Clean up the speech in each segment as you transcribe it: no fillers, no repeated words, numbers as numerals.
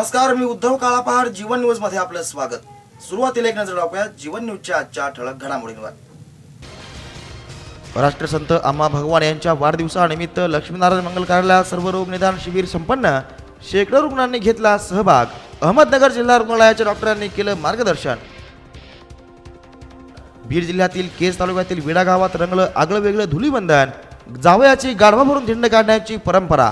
नमस्कार, मी उद्धव काळापहाड. जीवन न्यूज मध्ये आपलं स्वागत. सुरुवातीला एक नजर टाकूया जीवन न्यूजच्या आजच्या ठळक घडामोडींवर. राष्ट्रसंत आम्हा भगवान यांच्या वाढदिवसानिमित्त लक्ष्मीनारायण मंगल कार्यालयात सर्व रोग निदान शिबिर संपन्न. शेकडो रुग्णांनी घेतला सहभाग. अहमदनगर जिल्हा रुग्णालयाच्या डॉक्टरांनी केलं मार्गदर्शन. बीड जिल्ह्यातील केज तालुक्यातील विडा गावात रंगलं आगळं वेगळं धुलीवंदन. जावयाची गाढवा भरून धिंड काढण्याची परंपरा.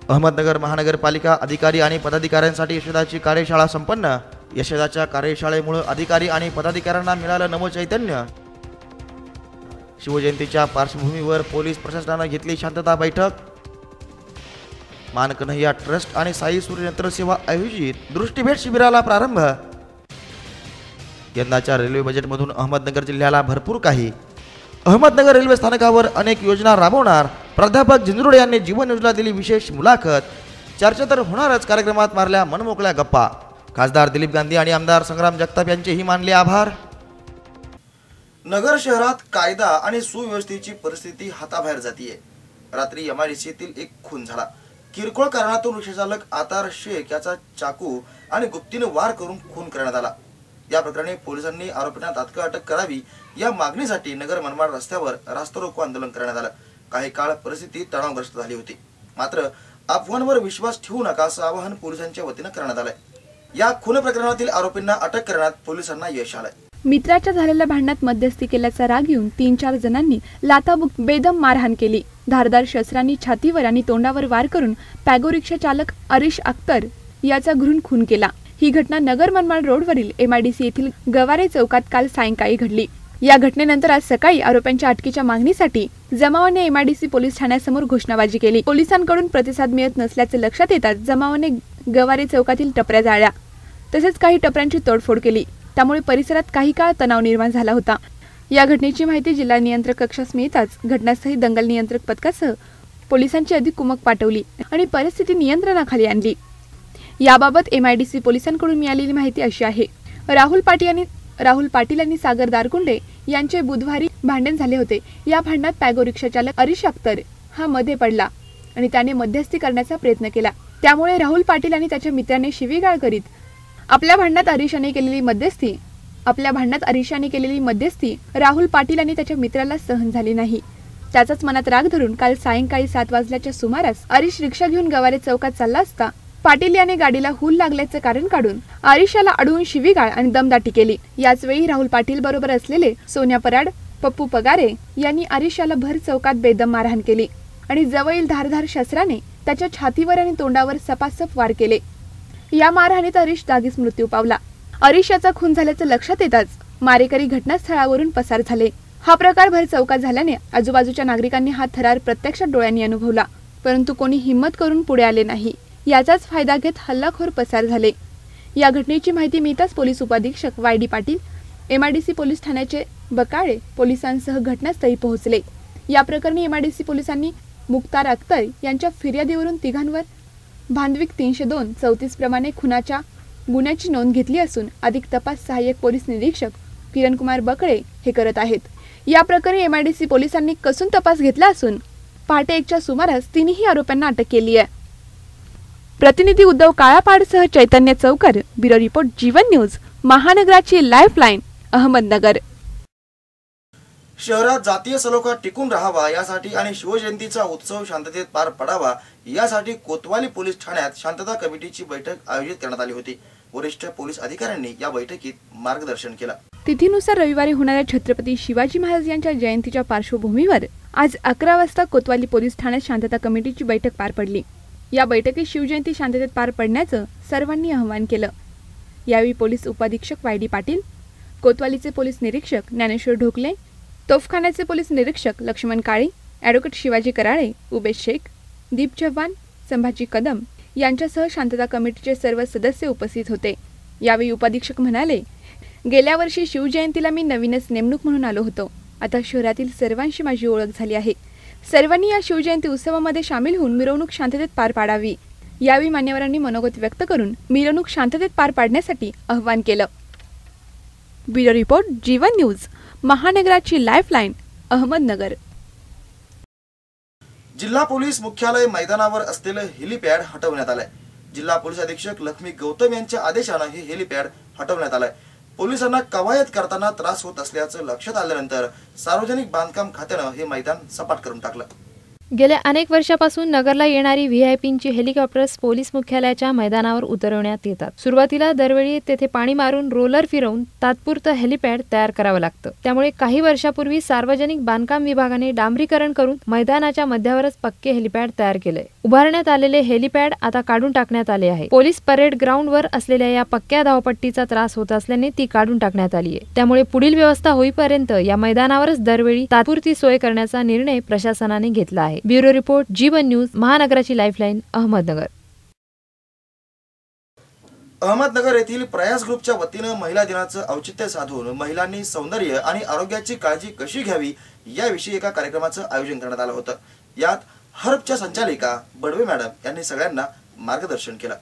अहमदनगर महानगरपालिका अधिकारी आणि पदाधिकाऱ्यांसाठी यशोदाची कार्यशाळा संपन्न. यशोदाच्या कार्यशाळेमुळे अधिकारी आणि पदाधिकाऱ्यांना मिळालं नवं चैतन्य. शिवजयंतीच्या पार्श्वभूमीवर पोलीस प्रशासनानं घेतली शांतता बैठक. मानकन्हैया ट्रस्ट आणि साई सूर्ययंत्र सेवा आयोजित दृष्टीभेट शिबिराला प्रारंभ. यंदाच्या रेल्वे बजेटमधून अहमदनगर जिल्ह्याला भरपूर काही. अहमदनगर रेल्वे स्थानकावर अनेक योजना राबवणार. प्राध्यापक जिंजरोडे यांनी जीवन न्यूजला दिली विशेष मुलाखत. चर्चा तर होणारच, कार्यक्रमात मारल्या मनमोकळ्या गप्पा. खासदार दिलीप गांधी आणि आमदार संग्राम जगताप यांचेही मानले आभार. नगर शहरात कायदा आणि सुव्यवस्थेची परिस्थिती हाताबाहेर जातीये. रात्री एमआयडीसीतील एक खून झाला. किरकोळ कारणातून रिक्षाचालक आतार शेख याचा चाकू आणि गुप्तीने वार करून खून करण्यात आला. या प्रकरणी पोलिसांनी आरोपींना तात्काळ अटक करावी या मागणीसाठी नगर मनमाड रस्त्यावर रास्ता रोको आंदोलन करण्यात आलं. काही काळ परिस्थिती तणावग्रस्त झाली होती. मात्र अफवांवर विश्वास ठेवू नका असं आवाहन पोलिसांच्या वतीनं करण्यात आलंय. या खून प्रकरणातील आरोपींना अटक करण्यात पोलिसांना यश आलंय. मित्राच्या झालेल्या भांडणात मध्यस्थी केल्याचा राग येऊन 3-4 जणांनी लाथाबुक्की बेदम मारहाण केली. धारदार शस्त्रांनी छातीवर आणि तोंडावर वार करून पॅगो रिक्षा चालक अरिश अख्तर याचा घृण खून केला. ही घटना नगर मनमाड रोडवरील एमआयडीसी येथील गवारे चौकात काल सायंकाळी घडली. या घटनेनंतर आज सकाळी आरोपींच्या अटकेच्या मागणीसाठी जमावाने एमआयडीसी पोलीस ठाण्यासमोर घोषणाबाजी केली. पोलिसांकडून प्रतिसाद मिळत नसल्याचे लक्षात येताच जमावाने गवारे चौकातील टपऱ्या जाळल्या. तसेच काही टपऱ्यांची तोडफोड केली. त्यामुळे परिसरात काही काळ तणाव निर्माण झाला होता. या घटनेची माहिती जिल्हा नियंत्रक कक्षास मिळताच घटनास्थळी दंगल नियंत्रक पथकासह पोलिसांची अधिक कुमक पाठवली आणि परिस्थिती नियंत्रणाखाली आणली. याबाबत एमआयडीसी पोलिसांकडून मिळालेली माहिती अशी आहे. राहुल पाटील आणि सागर दारकुंडे यांचे बुधवारी भांडण झाले होते. या भांडणात पॅगो रिक्षा चालक अरिश अख्तर हा मध्ये पडला आणि त्याने मध्यस्थी करण्याचा प्रयत्न केला. त्यामुळे राहुल पाटील आणि त्याच्या मित्राने शिवीगाळ करीत आपल्या भांडणात अरिशाने केलेली मध्यस्थी राहुल पाटील आणि त्याच्या मित्राला सहन झाली नाही. त्याचाच मनात राग धरून काल सायंकाळी 7 वाजल्याच्या सुमारास अरिश रिक्षा घेऊन गवारे चौकात चालला असता पाटील याने गाडीला हूल लागल्याचे कारण काढून आरिशाला अडवून शिवीगाळ आणि दमदाटी केली. याच वेळी राहुल पाटील बरोबर असलेले सोन्या पराड, पप्पू पगारे यांनी आरिशाला भर चौकात बेदम मारहाण केली आणि जवळील धारधार शस्त्राने त्याच्या छातीवर आणि तोंडावर सपासप वार केले. या मारहाणीत अरिश जागीच मृत्यू पावला. अरिश याचा खून झाल्याचं लक्षात येताच मारेकरी घटनास्थळावरून पसार झाले. हा प्रकार भर चौकात झाल्याने आजूबाजूच्या नागरिकांनी हा थरार प्रत्यक्षात डोळ्यांनी अनुभवला. परंतु कोणी हिंमत करून पुढे आले नाही. याचाच फायदा घेत हल्लाखोर पसार झाले. या घटनेची माहिती मिळताच पोलीस उपाधीक्षक वाय.डी. पाटील, एमआयडीसी पोलीस ठाण्याचे बकाळे पोलिसांसह घटनास्थळी पोहोचले. या प्रकरणी एमआयडीसी पोलिसांनी मुख्तार अख्तर यांच्या फिर्यादीवरून तिघांवर भांडविक 302-34 प्रमाणे खुनाच्या गुन्ह्याची नोंद घेतली असून अधिक तपास सहाय्यक पोलीस निरीक्षक किरणकुमार बकळे हे करत आहेत. या प्रकरणी एमआयडीसी पोलिसांनी कसून तपास घेतला असून पहाटे 1च्या सुमारास तिन्ही आरोपींना अटक केली आहे. प्रतिनिधी उद्धव काळापाडसह चैतन्य चौकर. ब्युरो रिपोर्ट, जीवन न्यूज, महानगराची लाईफलाईन, अहमदनगर. शहरात जातीय सलोखा टिकून राहावा यासाठी आणि शिवजयंतीचा उत्सव शांततेत पार पडावा यासाठी कोतवाली पोलीस ठाण्यात शांतता कमिटीची बैठक आयोजित करण्यात आली होती. वरिष्ठ पोलीस अधिकाऱ्यांनी या बैठकीत मार्गदर्शन केलं. तिथीनुसार रविवारी होणाऱ्या छत्रपती शिवाजी महाराज यांच्या जयंतीच्या पार्श्वभूमीवर आज 11 वाजता कोतवाली पोलीस ठाण्यात शांतता कमिटीची बैठक पार पडली. या बैठकीत शिवजयंती शांततेत पार पडण्याचं सर्वांनी आवाहन केलं. यावेळी पोलीस उपाधीक्षक वाय.डी. पाटील, कोतवालीचे पोलीस निरीक्षक ज्ञानेश्वर ढोकले, तोफखान्याचे पोलीस निरीक्षक लक्ष्मण काळे, ॲडव्होकेट शिवाजी कराळे, उबेश शेख, दीप चव्हाण, संभाजी कदम यांच्यासह शांतता कमिटीचे सर्व सदस्य उपस्थित होते. यावेळी उपाधीक्षक म्हणाले, गेल्या वर्षी शिवजयंतीला मी नवीनच नेमणूक म्हणून आलो होतो. आता शहरातील सर्वांशी माझी ओळख झाली आहे. सर्वांनी या शिवजयंती उत्सवामध्ये सामील होऊन मिरवणूक शांततेत पार पाडावी. यावेळी मान्यवरांनी मनोगत व्यक्त करून मिरवणूक शांततेत पार पाडण्यासाठी आवाहन केलं. ब्युरो रिपोर्ट, जीवन न्यूज, महानगराची लाईफलाईन, अहमदनगर. जिल्हा पोलीस मुख्यालय मैदानावर असलेलं हेलिपॅड हटवण्यात आलंय। जिल्हा पोलीस अधीक्षक लक्ष्मी गौतम यांच्या आदेशानं हे हेलिपॅड हटवण्यात आलंय। पोलिसांना कवायत करताना त्रास होत असल्याचं लक्षात आल्यानंतर सार्वजनिक बांधकाम खात्यानं हे मैदान सपाट करून टाकलं। गेल्या अनेक वर्षापासून नगरला येणारी व्हीआयपींची हेलिकॉप्टर्स पोलीस मुख्यालयाच्या मैदानावर उतरवण्यात येतात। सुरुवातीला दरवेळी तेथे पाणी मारून रोलर फिरवून तात्पुरतं हेलिपॅड तयार करावं लागतं। त्यामुळे काही वर्षापूर्वी सार्वजनिक बांधकाम विभागाने डांबरीकरण करून मैदानाच्या मध्यावरच पक्के हेलिपॅड तयार केलंय। उभारण्यात आलेले हेलिपॅड आता काढून टाकण्यात आले आहे। पोलीस परेड ग्राउंडवर असलेल्या या पक्क्या धावपट्टीचा त्रास होत असल्याने ती काढून टाकण्यात आली आहे। त्यामुळे पुढील व्यवस्था होईपर्यंत या मैदानावरच दरवेळी तात्पुरती सोय करण्याचा निर्णय प्रशासनाने घेतला आहे। ब्युरो रिपोर्ट जीवन न्यूज, महानगराची लाईफलाईन, अहमदनगर। अहमदनगर येथील प्रयास ग्रुपच्या वतीनं महिला दिनाचं औचित्य साधून महिलांनी सौंदर्य आणि आरोग्याची काळजी कशी घ्यावी याविषयी एका कार्यक्रमाचं आयोजन करण्यात आलं होतं। यात हर्बच्या संचालिका बडवे मॅडम यांनी सगळ्यांना मार्गदर्शन केलं।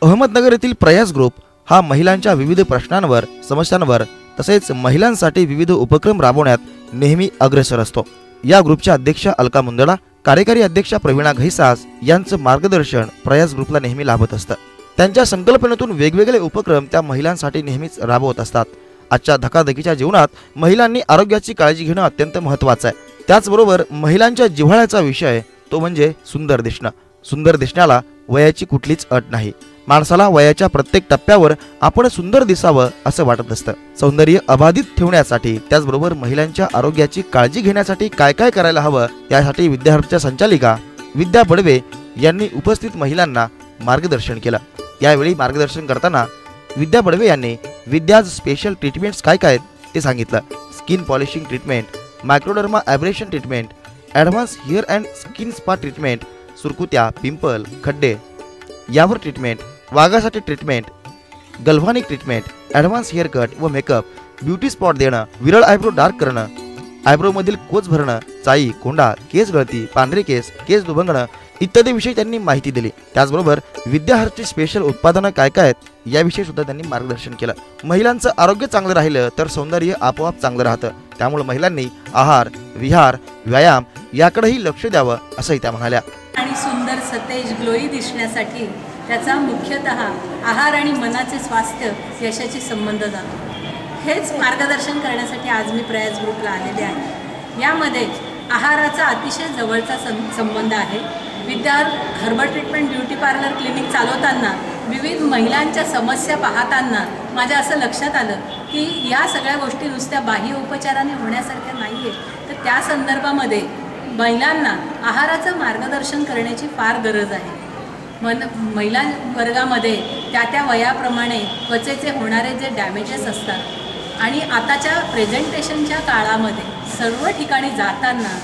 अहमदनगर येथील प्रयास ग्रुप हा महिलांच्या विविध प्रश्नांवर, समस्यांवर तसेच महिलांसाठी विविध उपक्रम राबवण्यात नेहमी अग्रेसर असतो। या ग्रुपच्या अध्यक्षा अलका मुंदडा, कार्यकारी अध्यक्षा प्रवीणा घैसास यांचं मार्गदर्शन प्रयास ग्रुपला नेहमी लाभत असतं। त्यांच्या संकल्पनेतून वेगवेगळे उपक्रम त्या महिलांसाठी नेहमीच राबवत असतात। आजच्या धकाधकीच्या जीवनात महिलांनी आरोग्याची काळजी घेणं अत्यंत महत्त्वाचं आहे। त्याचबरोबर महिलांच्या जिव्हाळ्याचा विषय तो म्हणजे सुंदर दिसणं। सुंदर दिसण्याला वयाची कुठलीच अट नाही। माणसाला वयाच्या प्रत्येक टप्प्यावर आपण सुंदर दिसावं असं वाटत असतं। सौंदर्य अबाधित ठेवण्यासाठी त्याचबरोबर महिलांच्या आरोग्याची काळजी घेण्यासाठी काय काय करायला हवं यासाठी विद्याहर्बच्या संचालिका विद्या बडवे यांनी उपस्थित महिलांना मार्गदर्शन केलं। यावेळी मार्गदर्शन करताना विद्या बडवे यांनी विद्याज स्पेशल ट्रीटमेंट्स काय काय ते सांगितलं। Skin polishing treatment, microdermabrasion treatment, advance hair and skin spa treatment, सुरकुत्या, पिंपल, खड्डे यावर ट्रीटमेंट, वाघासाठी treatment, galvanic treatment, advance hair cut व मेकअप, ब्युटी स्पॉट देणं, विरळ आयब्रो डार्क करणं, आयब्रो मधील कोच भरणं, चाई, कोंडा, केस गळती, पांढरे केस, केस दुभंगणं इत्यादी विषयी त्यांनी माहिती दिली। त्याचबरोबर विद्याहर्बची स्पेशल उत्पादनं काय काय आहेत याविषयी सुद्धा त्यांनी मार्गदर्शन केलं। महिलांचं आरोग्य चांगलं राहिलं तर सौंदर्य आपोआप चांगलं राहतं। त्यामुळे महिलांनी आहार, विहार, व्यायाम याकडेही लक्ष द्यावं असंही त्या म्हणाल्या। आणि सुंदर, सतेज, ग्लोई दिसण्यासाठी त्याचा मुख्यतः आहार आणि मनाचे स्वास्थ्य यशाशी संबंध जातो। हेच मार्गदर्शन करण्यासाठी आज मी प्रयास ग्रुपला आलेले आहे। यामध्ये आहाराचा अतिशय जवळचा संबंध आहे। Vidya herbal treatment beauty parlour clinic चालवताना विविध महिलांच्या समस्या पाहताना माझ्या असं लक्षात आलं की या सगळ्या गोष्टी नुसत्या बाह्य उपचाराने होण्यासारख्या नाही आहेत, तर त्या संदर्भामध्ये महिलांना आहाराचं मार्गदर्शन करण्याची फार गरज आहे। महिला वर्गामध्ये त्या वयाप्रमाणे त्वचेचे होणारे जे डॅमेजेस असतात आणि आताच्या प्रेझेंटेशनच्या काळामध्ये सर्व ठिकाणी जाताना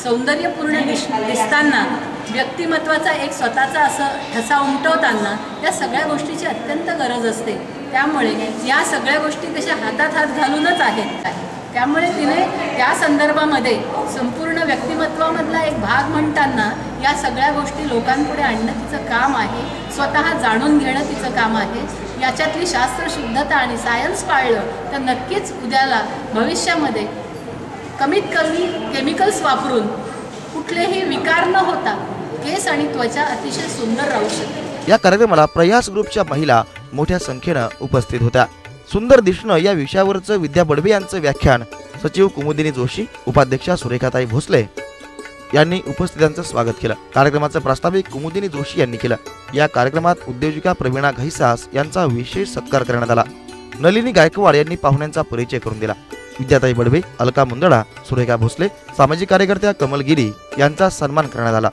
सौंदर्यपूर्ण दिसताना व्यक्तिमत्वाचा एक स्वतःचा असं ठसा उमटवताना या सगळ्या गोष्टीची अत्यंत गरज असते। त्यामुळे या सगळ्या गोष्टी तशा हातात हात घालूनच आहेत। त्यामुळे तिने त्या संदर्भामध्ये संपूर्ण व्यक्तिमत्वामधला एक भाग म्हणताना या सगळ्या गोष्टी लोकांपुढे आणणं तिचं काम आहे। स्वतः जाणून घेणं तिचं काम आहे। याच्यातली शास्त्रशुद्धता आणि सायन्स पाळलं तर नक्कीच उद्याला भविष्यामध्ये कमीत कमी केमिकल्स वापरून कुठलेही विकार न होता केस आणि त्वचा अतिशय सुंदर राहू शकते। या कार्यक्रमाला प्रयास ग्रुपच्या महिला मोठ्या संख्येनं उपस्थित होत्या। सुंदर दिसणं या विषयावरचं विद्या बडवे यांचं व्याख्यान सचिव कुमुदिनी जोशी, उपाध्यक्षा सुरेखाताई भोसले यांनी उपस्थितांचं स्वागत केलं। कार्यक्रमाचं प्रास्ताविक कुमुदिनी जोशी यांनी केलं। या कार्यक्रमात उद्योजिका प्रवीणा घैसास यांचा विशेष सत्कार करण्यात आला। नलिनी गायकवाड यांनी पाहुण्यांचा परिचय करून दिला। विद्याताई बडवे, अलका मुंदडा, सुरेखा भोसले, सामाजिक कार्यकर्त्या कमल गिरी यांचा सन्मान करण्यात आला।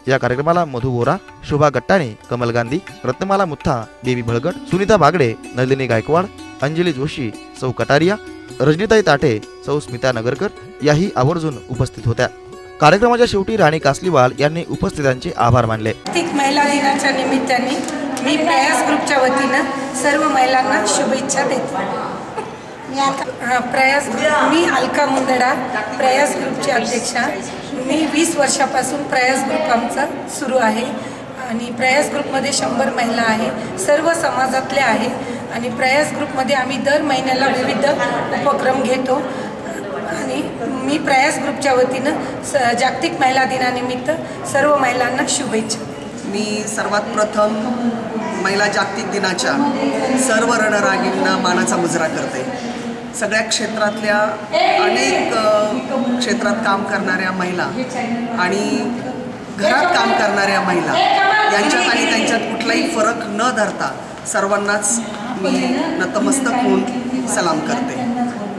या कार्यक्रमाला मधु बोरा, शोभा गट्टाणे, कमल गांधी, रत्नमाला मुथा, देवी भळगट, सुनीता बागडे, नलिनी गायकवाड, अंजली जोशी, सौ कटारिया, रजनीताई ताटे, सौ स्मिता नगरकर याही आवर्जून उपस्थित होत्या। कार्यक्रमाच्या शेवटी राणी कासलीवाल यांनी उपस्थितांचे आभार मानले। जागतिक महिला दिनाच्या निमित्ताने मी प्रयास ग्रुपच्या वतीनं सर्व महिलांना शुभेच्छा देते। मी अलका मुंदडा, प्रयास ग्रुपची अध्यक्षा। मी 20 वर्षापासून प्रयास ग्रुप आमचा सुरू आहे आणि प्रयास ग्रुपमध्ये 100 महिला आहे, सर्व समाजातल्या आहे आणि प्रयास ग्रुपमध्ये आम्ही दर महिन्याला विविध उपक्रम घेतो आणि मी प्रयास ग्रुपच्या वतीनं जागतिक महिला दिनानिमित्त सर्व महिलांना शुभेच्छा. मी सर्वात प्रथम महिला जागतिक दिनाच्या सर्व रणरागींना मानाचा मुजरा करते. सगळ्या क्षेत्रातल्या अनेक क्षेत्रात काम करणाऱ्या महिला आणि घरात काम करणाऱ्या महिला यांच्यात आणि त्यांच्यात कुठलाही फरक न धरता सर्वांनाच मी नतमस्तक होऊन सलाम करते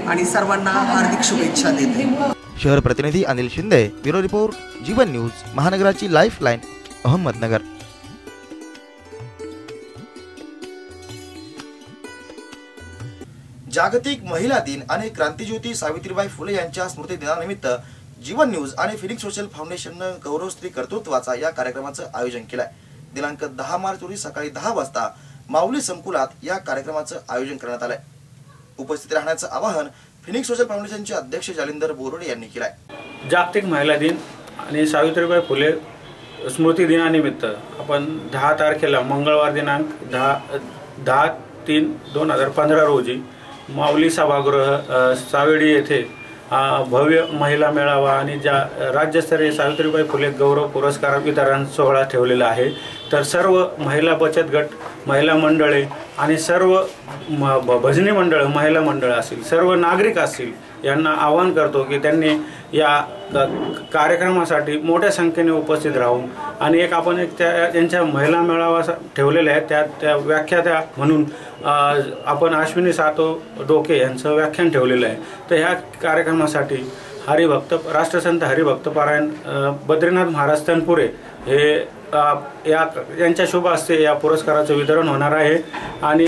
आणि सर्वांना हार्दिक शुभेच्छा देते. शहर प्रतिनिधी अनिल शिंदे, ब्युरो रिपोर्ट, जीवन न्यूज, महानगराची लाईफलाईन, अहमदनगर. जागतिक महिला दिन आणि क्रांतिज्योती सावित्रीबाई फुले यांच्या स्मृती दिनानिमित्त जीवन न्यूज आणि फिनिक्स सोशल फाउंडेशननं गौरव स्त्री कर्तृत्वाचा या कार्यक्रमाचं आयोजन केलंय. दिनांक 10 मार्च रोजी सकाळी 10 वाजता माऊली संकुलात या कार्यक्रमाचं आयोजन करण्यात आलंय. उपस्थित राहण्याचं आवाहन फिनिक्स सोशल फाउंडेशनचे अध्यक्ष जालिंदर बोरोडे यांनी केलंय. जागतिक महिला दिन आणि सावित्रीबाई फुले स्मृती दिनानिमित्त आपण 10 तारखेला मंगळवार दिनांक 10/3/2015 रोजी माऊली सभागृह सावेडी येथे भव्य महिला मेळावा आणि राज्यस्तरीय सावित्रीबाई फुले गौरव पुरस्कार वितरण सोहळा ठेवलेला आहे. तर सर्व महिला बचत गट, महिला मंडळे आणि सर्व भजनी मंडळ, महिला मंडळ असतील, सर्व नागरिक असतील यांना आवाहन करतो की त्यांनी या कार्यक्रमासाठी मोठ्या संख्येने उपस्थित राहून आणि आपण त्यांच्या महिला मेळावा ठेवलेला आहे त्या व्याख्यात्या म्हणून आपण अश्विनी सातव डोके यांचं व्याख्यान ठेवलेलं आहे. तर ह्या कार्यक्रमासाठी राष्ट्रसंत हरिभक्त पारायण बद्रीनाथ महाराज तनपुरे हे यांच्या शुभ हस्ते या पुरस्काराचं वितरण होणार आहे आणि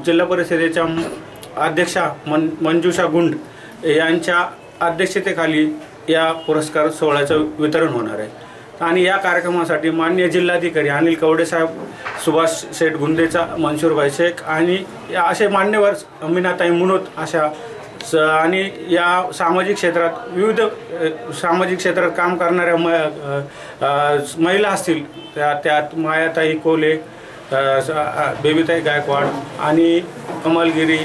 जिल्हा परिषदेच्या अध्यक्षा मंजुषा गुंड यांच्या अध्यक्षतेखाली या पुरस्कार सोहळ्याचं वितरण होणार आहे. आणि या कार्यक्रमासाठी माननीय जिल्हाधिकारी अनिल कवडे साहेब, सुभाष शेठ गुंदेचा, मनसूरभाई शेख आणि असे मान्यवर, अमीनाताई मुनोत अशा आणि या सामाजिक क्षेत्रात विविध सामाजिक क्षेत्रात काम करणाऱ्या महिला असतील त्यात मायाताई कोले, बेबीताई गायकवाड आणि कमलगिरी,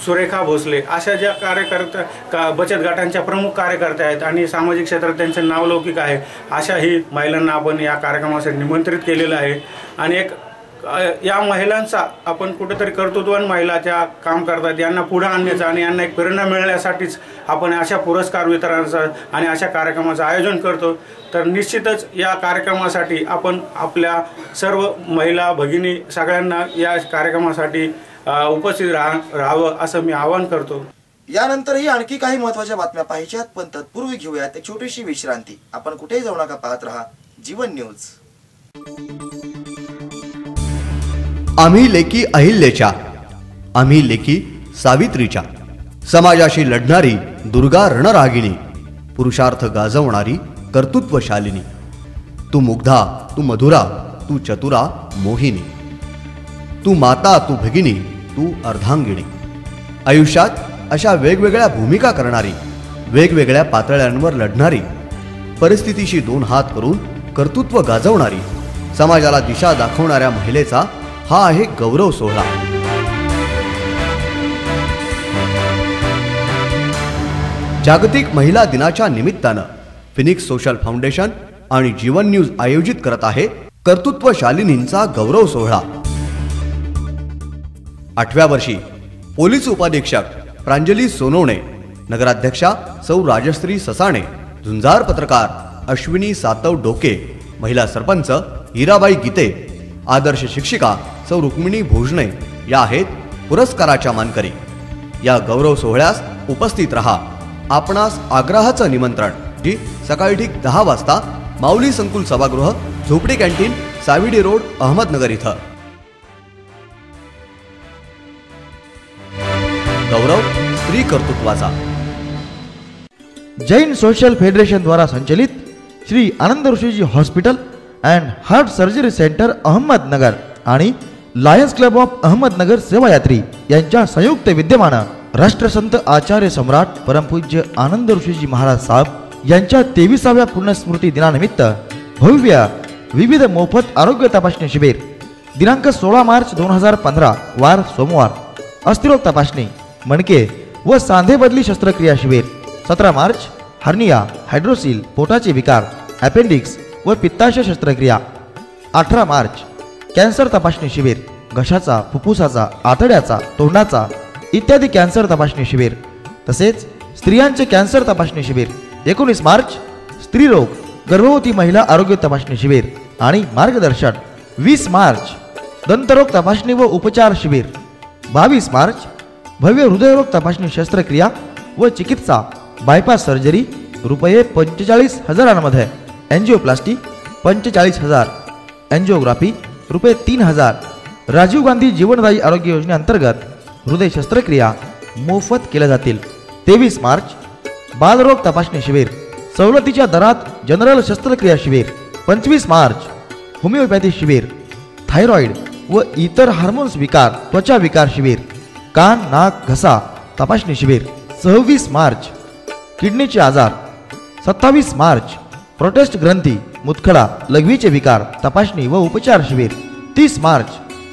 सुरेखा भोसले अशा ज्या कार्यकर्त्या बचत गटांच्या प्रमुख कार्यकर्त्या आहेत आणि सामाजिक क्षेत्रात त्यांचं नावलौकिक आहे अशाही महिलांना आपण या कार्यक्रमासाठी निमंत्रित केलेलं आहे. आणि या महिलांचा आपण कुठेतरी कर्तृत्ववान महिला ज्या काम करतात यांना पुढे आणण्याचा आणि यांना एक प्रेरणा मिळण्यासाठीच आपण अशा पुरस्कार वितरणाचं आणि अशा कार्यक्रमाचं आयोजन करतो. तर निश्चितच या कार्यक्रमासाठी आपण आपल्या सर्व महिला भगिनी सगळ्यांना या कार्यक्रमासाठी उपस्थित राहावं असं मी आवाहन करतो. यानंतरही आणखी काही महत्त्वाच्या बातम्या पाहिजेत, पण तत्पूर्वी घेऊयात एक छोटीशी विश्रांती. आपण कुठेही जाऊ नका, पाहत रहा जीवन न्यूज. आम्ही लेकी अहिल्याच्या, आम्ही लेकी सावित्रीच्या, समाजाशी लढणारी दुर्गा रणरागिणी, पुरुषार्थ गाजवणारी कर्तृत्वशालिनी. तू मुग्धा, तू मधुरा, तू चतुरा मोहिनी, तू माता, तू भगिनी, तू अर्धांगिणी. आयुष्यात अशा वेगवेगळ्या भूमिका करणारी, वेगवेगळ्या पातळ्यांवर लढणारी, परिस्थितीशी 2 हात करून कर्तृत्व गाजवणारी, समाजाला दिशा दाखवणाऱ्या महिलेचा हा आहे गौरव सोहळा. जागतिक महिला दिनाच्या निमित्तानं फिनिक्स सोशल फाउंडेशन आणि जीवन न्यूज आयोजित करत आहे कर्तृत्वशालिनींचा गौरव सोहळा. 8व्या वर्षी पोलीस उपाधीक्षक प्रांजली सोनवणे, नगराध्यक्षा सौ राजश्री ससाणे, झुंजार पत्रकार अश्विनी सातव डोके, महिला सरपंच हिराबाई गीते, आदर्श शिक्षिका सौ रुक्मिणी भोजने या आहेत पुरस्काराच्या मानकरी. या गौरव सोहळ्यास उपस्थित रहा. आपणास आग्रहाचं निमंत्रण. जी सकाळी ठीक 10 वाजता माऊली संकुल सभागृह, झोपडी कॅन्टीन, साविडी रोड, अहमदनगर इथं. गौरव स्त्री कर्तृत्वाचा. जैन सोशल फेडरेशन द्वारा संचलित Shri Anand Rishiji hospital and heart surgery centre Ahmednagar आणि लायन्स क्लब ऑफ अहमदनगर सेवायात्री यांच्या संयुक्त विद्यमानं राष्ट्रसंत आचार्य सम्राट परमपूज्य आनंद ऋषीजी महाराज साहेब यांच्या 23व्या पुण्यस्मृती दिनानिमित्त भव्य विविध मोफत आरोग्य तपासणी शिबिर दिनांक 16 मार्च 2015 वार सोमवार. अस्थिरोग तपासणी, मणके, व सांधेबदली शस्त्रक्रिया शिबिर. 17 मार्च हर्निया, हायड्रोसिल, पोटाचे विकार, अपेंडिक्स व पित्ताशय शस्त्रक्रिया. 18 मार्च कॅन्सर तपासणी शिबिर, घशाचा, फुफ्फुसाचा, आतड्याचा, तोंडाचा इत्यादी कॅन्सर तपासणी शिबिर. तसेच स्त्रियांचे कॅन्सर तपासणी शिबिर. 19 मार्च स्त्रीरोग, गर्भवती महिला आरोग्य तपासणी शिबिर आणि मार्गदर्शन. 20 मार्च दंतरोग तपासणी व उपचार शिबिर. 22 मार्च भव्य हृदयरोग तपासणी शस्त्रक्रिया व चिकित्सा, बायपास सर्जरी रुपये 45,000 एन्जिओप्लास्टी 45,000, एन्जिओग्राफी रुपये 3,000. राजीव गांधी जीवनदायी आरोग्य योजनेअंतर्गत हृदय शस्त्रक्रिया मोफत केल्या जातील. 23 मार्च बालरोग तपासणी शिबिर, सवलतीच्या दरात जनरल शस्त्रक्रिया शिबिर. 25 मार्च होमिओपॅथी शिबिर, थायरॉइड व इतर हार्मोन्स विकार, त्वचा विकार शिबिर, कान, नाक, घसा तपासणी शिबिर. 26 मार्च किडनीचे आजार. 27 मार्च प्रोटेस्ट ग्रंथी, मुतखडा, लघवीचे विकार तपासणी व उपचार शिबिर. 30 मार्च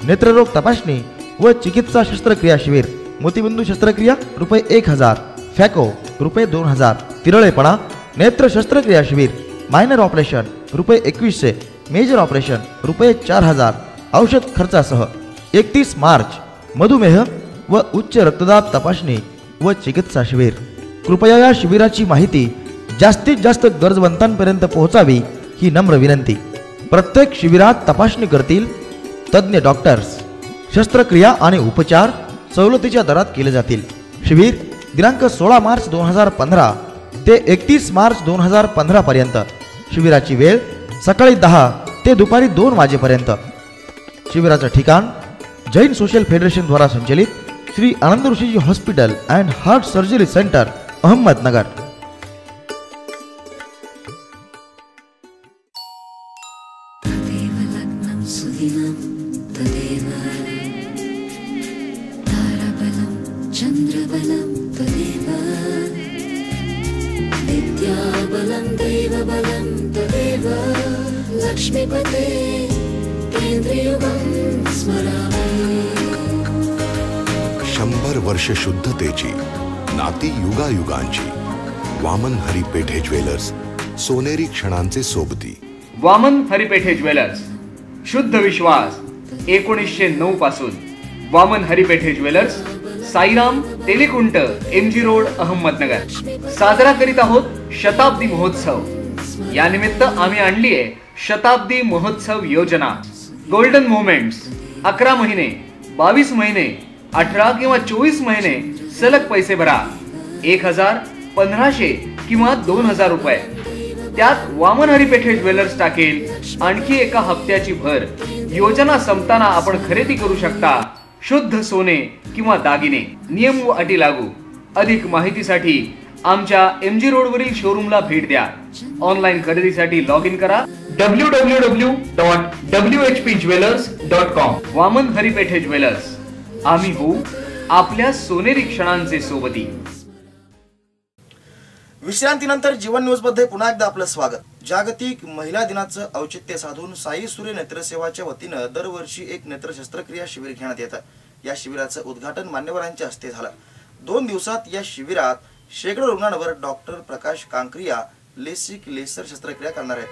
नेत्ररोग तपासणी व चिकित्सा शस्त्रक्रिया शिबिर, मोतीबिंदू शस्त्रक्रिया रुपये 1,000, फॅको रुपये 2,000, तिरळेपणा नेत्र शस्त्रक्रिया शिबिर, मायनर ऑपरेशन रुपये 2100, मेजर ऑपरेशन रुपये 4,000 औषध खर्चासह. 31 मार्च मधुमेह व उच्च रक्तदाब तपासणी व चिकित्सा शिबिर. कृपया या शिबिराची माहिती जास्तीत जास्त गरजवंतांपर्यंत पोहोचावी ही नम्र विनंती. प्रत्येक शिबिरात तपासणी करतील तज्ज्ञ डॉक्टर्स. शस्त्रक्रिया आणि उपचार सवलतीच्या दरात केले जातील. शिबिर दिनांक 16 मार्च 2015 ते 31 मार्च 2015 पर्यंत. शिबिराची वेळ सकाळी 10 ते दुपारी 2 वाजेपर्यंत. शिबिराचं ठिकाण जैन सोशल फेडरेशन द्वारा संचलित Shri Anand Rishiji hospital and heart surgery centre, Ahmednagar. लक्ष्मीपते केंद्रयुगं स्मरामि. 100 वर्ष शुद्धतेची, नाती युगायुगांची. वामन हरिपेठे ज्वेलर्स, सोनेरी क्षणांचे सोबती. वामन हरिपेठे ज्वेलर्स, शुद्ध विश्वास 1909 पासून. Vaman Haripethe jewellers, Sairam Telikunt, MG road, Ahmednagar. साजरा करीत आहोत शताब्दी महोत्सव. या निमित्त आम्ही आणली आहे शताब्दी महोत्सव योजना. गोल्डन मोमेंट्स 11 महिने, 22 महिने, 18 किंवा 24 महिने सलग पैसे भरा. 1,000, 1,500 किंवा 2,000 रुपये. त्यात वामन हरिपेठे ज्वेलर्स टाकेल आणखी एका हप्त्याची भर. योजना संपताना आपण खरेदी करू शकता शुद्ध सोने किंवा दागिने. नियम व अटी लागू. अधिक माहितीसाठी आमच्या MG रोडवरील शोरूमला भेट द्या. ऑनलाईन खरेदीसाठी लॉग इन करा www.whpjewelers.com. वामन हरिपेठे ज्वेलर्स, आम्ही होऊ आपल्या सोनेरी क्षणांचे सोबती. विश्रांतीनंतर जीवन न्यूज मध्ये पुन्हा एकदा आपलं स्वागत. जागतिक महिला दिनाचं औचित्य साधून साई सूर्य नेत्रसेवाच्या वतीनं दरवर्षी एक नेत्र शस्त्रक्रिया शिबिर घेण्यात येतं. या शिबिराचं उद्घाटन मान्यवरांच्या हस्ते झालं. 2 दिवसात या शिबिरात शेकडो रुग्णांवर डॉक्टर प्रकाश कांक्रिया लेसर शस्त्रक्रिया करणार आहेत.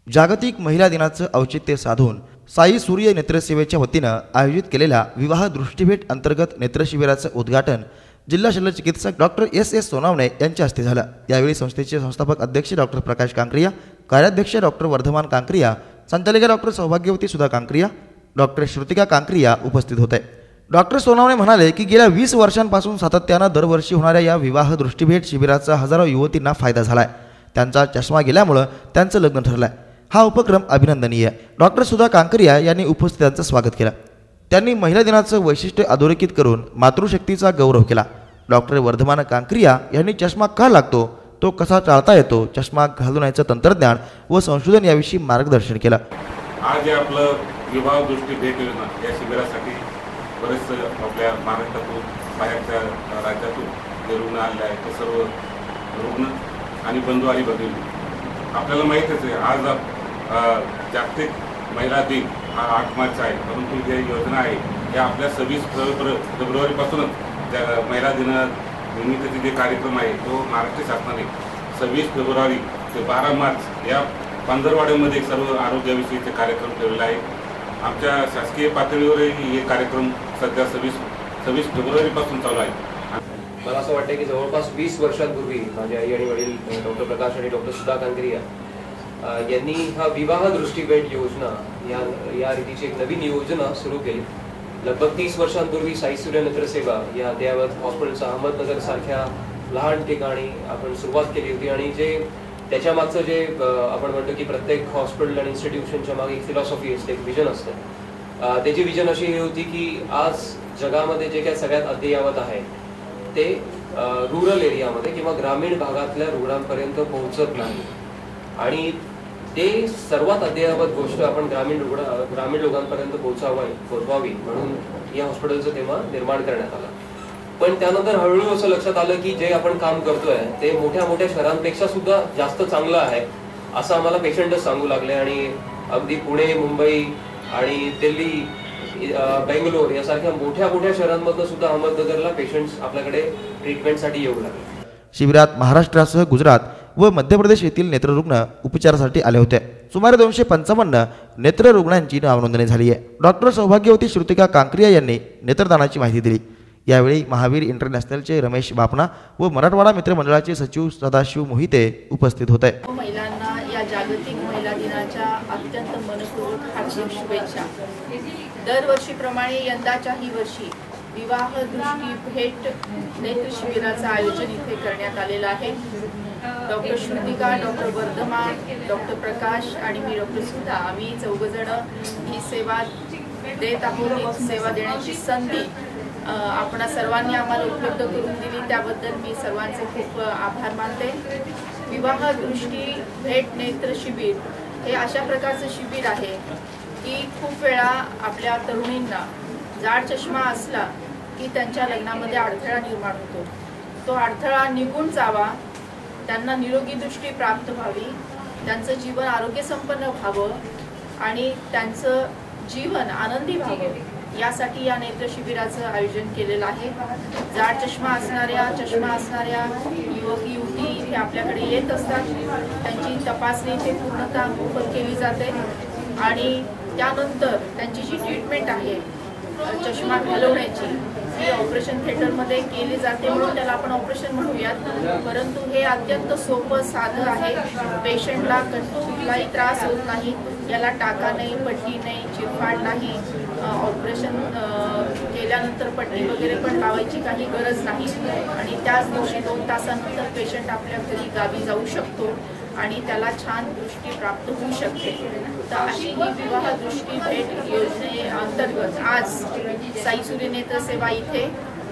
जागतिक महिला दिनाचं औचित्य साधून साई सूर्य नेत्रसेवेच्या वतीनं आयोजित केलेल्या विवाह दृष्टीभेट अंतर्गत नेत्रशिबिराचं उद्घाटन जिल्हा शल्य चिकित्सक डॉक्टर S सोनावणे यांच्या हस्ते झालं. यावेळी संस्थेचे संस्थापक अध्यक्ष डॉक्टर प्रकाश कांक्रिया, कार्याध्यक्ष डॉक्टर वर्धमान कांक्रिया, संचालिका डॉक्टर सौभाग्यवती सुधा कांक्रिया, डॉक्टर श्रुतिका कांक्रिया उपस्थित होते. डॉक्टर सोनावणे म्हणाले की गेल्या 20 वर्षांपासून सातत्यानं दरवर्षी होणाऱ्या या विवाह दृष्टीभेट शिबिराचा हजारो युवतींना फायदा झालाय. त्यांचा चष्मा गेल्यामुळं त्यांचं लग्न ठरलंय. हा उपक्रम अभिनंदनीय. डॉक्टर सुधा कांक्रिया यांनी उपस्थितांचं स्वागत केलं. त्यांनी महिला दिनाचं वैशिष्ट्य अधोरेखित करून मातृशक्तीचा गौरव केला. डॉक्टर वर्धमान कांक्रिया यांनी चष्मा का लागतो, तो कसा टाळता येतो, चष्मा घालण्याचं तंत्रज्ञान व संशोधन याविषयी मार्गदर्शन केलं. आज आपलं विवाह दृष्टीभेट योजना या शिबिरासाठी बरेच आपल्या महाराष्ट्रातून, बाहेरच्या राज्यातून जे रुग्ण आले आहेत ते सर्व रुग्ण आणि बंधू आणि भगिनी. आपल्याला माहीतच आहे आज जागतिक महिला दिन हा 8 मार्च आहे, परंतु जी योजना आहे या आपल्या 26 फेब्रुवारीपासूनच त्या महिला दिन निमित्ताचे जे कार्यक्रम आहे तो महाराष्ट्र शासनाने 26 फेब्रुवारी ते 12 मार्च या पंधरवाड्यामध्ये सर्व आरोग्याविषयीचे कार्यक्रम ठेवलेले आहे. आमच्या शासकीय पातळीवरही हे कार्यक्रम सध्या 26 फेब्रुवारीपासून चालू आहे. मला असं वाटतं की जवळपास 20 वर्षांपूर्वी माझे आई आणि वडील डॉक्टर प्रकाश आणि डॉक्टर सुधा कांकरिया यांनी हा विवाह दृष्टीभेट योजना या रीतीची एक नवीन योजना सुरू केली. लगभग 30 वर्षांपूर्वी साई सूर्य नेत्रसेवा या अद्ययावत हॉस्पिटलचं अहमदनगर सारख्या लहान ठिकाणी आपण सुरुवात केली होती. आणि जे त्याच्या मागचं जे आपण म्हणतो की प्रत्येक हॉस्पिटल आणि इन्स्टिट्यूशनच्या मागे एक फिलॉसॉफी असते, एक विजन असतं. त्याची विजन अशी होती की आज जगामध्ये जे काही सगळ्यात अद्ययावत आहे ते रुरल एरियामध्ये किंवा ग्रामीण भागातल्या रुग्णांपर्यंत पोहोचत नाही. आणि ते सर्वात अद्ययावत गोष्ट आपण ग्रामीण लोकांपर्यंत पोहोचवावी म्हणून या हॉस्पिटलचं तेव्हा निर्माण करण्यात आलं. पण त्यानंतर हळूहळू असं लक्षात आलं की जे आपण काम करतोय ते मोठ्या मोठ्या शहरांपेक्षा सुद्धा जास्त चांगलं आहे असं आम्हाला पेशंटच सांगू लागले. आणि अगदी पुणे, मुंबई आणि दिल्ली, बेंगलोर यासारख्या मोठ्या मोठ्या शहरांमधनं सुद्धा अहमदनगरला पेशंट्स आपल्याकडे ट्रीटमेंटसाठी येऊ लागले. शिबिरात महाराष्ट्रासह गुजरात व मध्य प्रदेश येथील नेत्ररुग्ण उपचारासाठी आले होते. सुमारे 255 नेत्ररुग्णांची नावनोंदणी झाली आहे. डॉक्टर सौभाग्यवती श्रुतिका कांकरिया यांनी नेत्रदानाची माहिती दिली. यावेळी महावीर इंटरनॅशनलचे रमेश बापना व मराठवाडा मित्रमंडळाचे सचिव सदाशिव मोहिते उपस्थित होते. महिलांना या जागतिक महिला दिनाच्या अत्यंत मनपूर्वक हार्दिक शुभेच्छा. दरवर्षीप्रमाणे यंदाच्याही वर्षी विवाह दृष्टी भेट नेत्र शिबिराचं आयोजन इथे करण्यात आलेलं आहे. डॉक्टर श्रुतिका, डॉक्टर वर्धमा, डॉक्टर प्रकाश आणि मी डॉक्टर सुधा आम्ही चौघजण ही सेवा देत आहोत. ही सेवा देण्याची संधी आपणा सर्वांनी आम्हाला उपलब्ध करून दिली त्याबद्दल मी सर्वांचे खूप आभार मानते. विवाह दृष्टी भेट नेत्र शिबिर हे अशा प्रकारचं शिबिर आहे की खूप वेळा आपल्या तरुणींना जाड चष्मा असला की त्यांच्या लग्नामध्ये अडथळा निर्माण होतो. तो अडथळा निघून जावा, त्यांना निरोगी दृष्टी प्राप्त व्हावी, त्यांचं जीवन आरोग्यसंपन्न व्हावं आणि त्यांचं जीवन आनंदी व्हावं यासाठी या नेत्र शिबिराचं आयोजन केलेलं आहे. जाड चष्मा असणाऱ्या युवक युवती इथे आपल्याकडे येत असतात. त्यांची तपासणी इथे पूर्णतः मोफत केली जाते आणि त्यानंतर त्यांची जी ट्रीटमेंट आहे चष्मा घालवण्याची ही ऑपरेशन थिएटरमध्ये केली जाते म्हणून त्याला आपण ऑपरेशन म्हणूयात. परंतु हे अत्यंत सोपं साधं आहे. पेशंटला कुठलाही त्रास होत नाही. याला टाका नाही, पट्टी नाही, चिरफाड नाही. ऑपरेशन केल्यानंतर पट्टी वगैरे पण लावायची काही गरज नाही आणि त्याच दिवशी 2 तासानंतर पेशंट आपल्या घरी गावी जाऊ शकतो आणि त्याला छान दृष्टी प्राप्त होऊ शकते. तर अशी ही विवाह दृष्टी भेट योजनेअंतर्गत आज साई सूर्य नेत्र सेवा इथे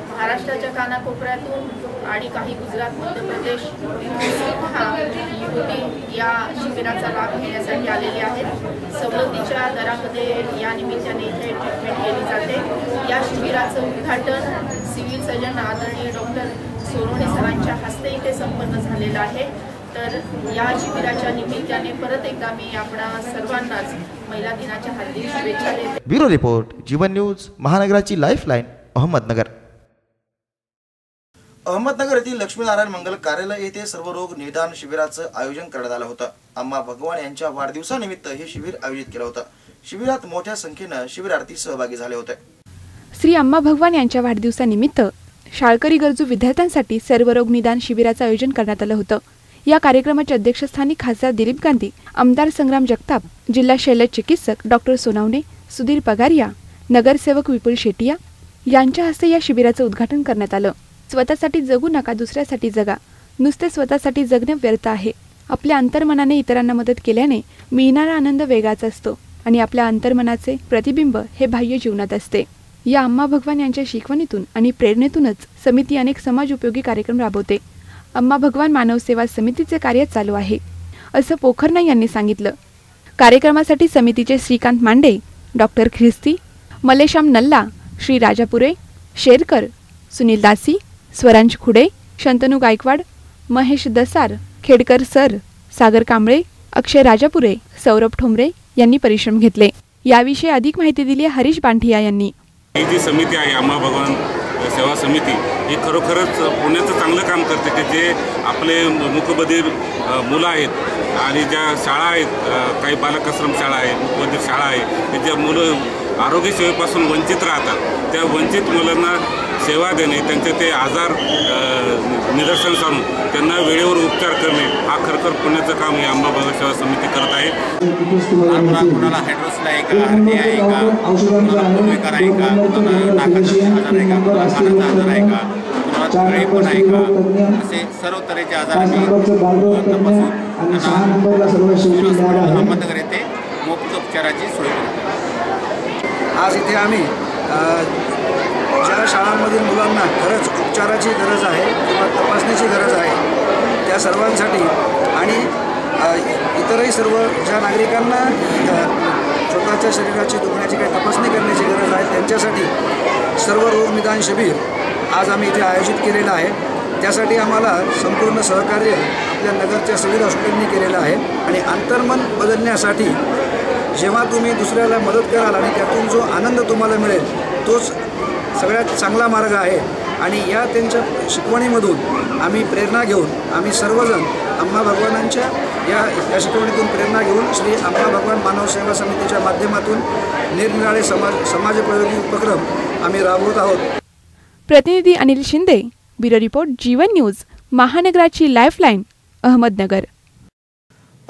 महाराष्ट्राच्या कानाकोपऱ्यातून आणि काही गुजरात, मध्य प्रदेश युवती या शिबिराचा लाभ घेण्यासाठी आलेले आहेत. सवलतीच्या दरामध्ये या निमित्ताने इथे ट्रीटमेंट केली जाते. या शिबिराचं उद्घाटन सिव्हिल सर्जन आदरणीय डॉक्टर सोनवणे सरांच्या हस्ते इथे संपन्न झालेलं आहे. तर या शिबिराच्या निमित्ताने परत एकदा मी आपणा सर्वांनाच महिला दिनाच्या हार्दिक शुभेच्छा देते. ब्युरो रिपोर्ट, जीवन न्यूज, महानगराची लाईफलाईन, अहमदनगर. अहमदनगर येथील लक्ष्मीनारायण मंगल कार्यालय येथे सर्वरोग निदान शिबिराचं आयोजन करण्यात आलं होतं. अम्मा भगवान यांच्या वाढदिवसानिमित्त हे शिबिर आयोजित केलं होतं. शिबिरात मोठ्या संख्येनं शिबिरार्थी सहभागी झाले होते. श्री अम्मा भगवान यांच्या वाढदिवसानिमित्त शाळकरी गरजू विद्यार्थ्यांसाठी सर्वरोग निदान शिबिराचं आयोजन करण्यात आलं होतं. या कार्यक्रमाच्या अध्यक्षस्थानी खासदार दिलीप गांधी, आमदार संग्राम जगताप, जिल्हा शल्य चिकित्सक डॉक्टर सोनावणे, सुधीर पगारिया, नगरसेवक विपुल शेटिया यांच्या हस्ते या शिबिराचं उद्घाटन करण्यात आलं. स्वतःसाठी जगू नका, दुसऱ्यासाठी जगा. नुसते स्वतःसाठी जगणे व्यर्थ आहे. आपल्या अंतर्मनाने इतरांना मदत केल्याने मिळणारा आनंद वेगळाच असतो आणि आपल्या अंतर्मनाचे प्रतिबिंब हे बाह्य जीवनात असते. या अम्मा भगवान यांच्या शिकवणीतून आणि प्रेरणेतूनच समिती अनेक समाज उपयोगी कार्यक्रम राबवते. अम्मा भगवान मानव सेवा समितीचे कार्य चालू आहे असं पोखरना यांनी सांगितलं. कार्यक्रमासाठी समितीचे श्रीकांत मांडे, डॉक्टर ख्रिस्ती, मलेश्याम नल्ला, श्री राजापुरे, शेरकर, सुनील दासी, स्वरांश खुडे, शंतनू गायकवाड, महेश दसार, खेडकर सर, सागर कांबळे, अक्षय राजापुरे, सौरभ ठोंबरे यांनी परिश्रम घेतले. याविषयी अधिक माहिती दिली हरीश बांठिया यांनी. ही जी समिती आहे अम्मा भगवान सेवा समिती ही खरोखरच पुण्याचं चांगलं काम करते की जे आपले मूकबधीर मुलं आहेत आणि ज्या शाळा आहेत, काही बालकाश्रम शाळा आहे, मूकबधीर शाळा आहे, की ज्या मुलं आरोग्य सेवेपासून वंचित राहतात, त्या वंचित मुलांना सेवा देणे, त्यांचे ते आजार निदर्शनास आणून त्यांना वेळेवर उपचार करणे हा खरोखर पुण्याचं काम ही अंबाबाई सेवा समिती करत आहे. कुणाला हायड्रोसिल आहे का, हार्निया आहे का, कुणाला पोटविकार आहे का, कुणाला नाकाचा आजार आहे का, कुणाला कानाचा आजार आहे का, कुणाला तळेपण आहे का, असे सर्व तऱ्हेचे आजार आम्ही तपासून त्यांना अहमदनगर येथे मोफत उपचाराची सोय करतो. आज इथे आम्ही ज्या शाळांमधील मुलांना खरंच उपचाराची गरज आहे किंवा तपासणीची गरज आहे त्या सर्वांसाठी आणि इतरही सर्व ज्या नागरिकांना स्वतःच्या शरीराची दुखण्याची काही तपासणी करण्याची गरज आहे त्यांच्यासाठी सर्व रोग निदान शिबिर आज आम्ही इथे आयोजित केलेलं आहे. त्यासाठी आम्हाला संपूर्ण सहकार्य आपल्या नगरच्या सिव्हिल हॉस्पिटलनी केलेलं आहे आणि अंतर्मन बदलण्यासाठी जेव्हा तुम्ही दुसऱ्याला मदत कराल आणि त्यातून जो आनंद तुम्हाला मिळेल तोच सगळ्यात चांगला मार्ग आहे. आणि या त्यांच्या शिकवणीमधून आम्ही प्रेरणा घेऊन आम्ही सर्वजण अंबा भगवानांच्या या शिकवणीतून प्रेरणा घेऊन श्री अंबा भगवान मानव सेवा समितीच्या माध्यमातून निरनिराळे समाजोपयोगी उपक्रम आम्ही राबवत आहोत. प्रतिनिधी अनिल शिंदे, ब्युरो रिपोर्ट, जीवन न्यूज, महानगराची लाईफलाईन, अहमदनगर.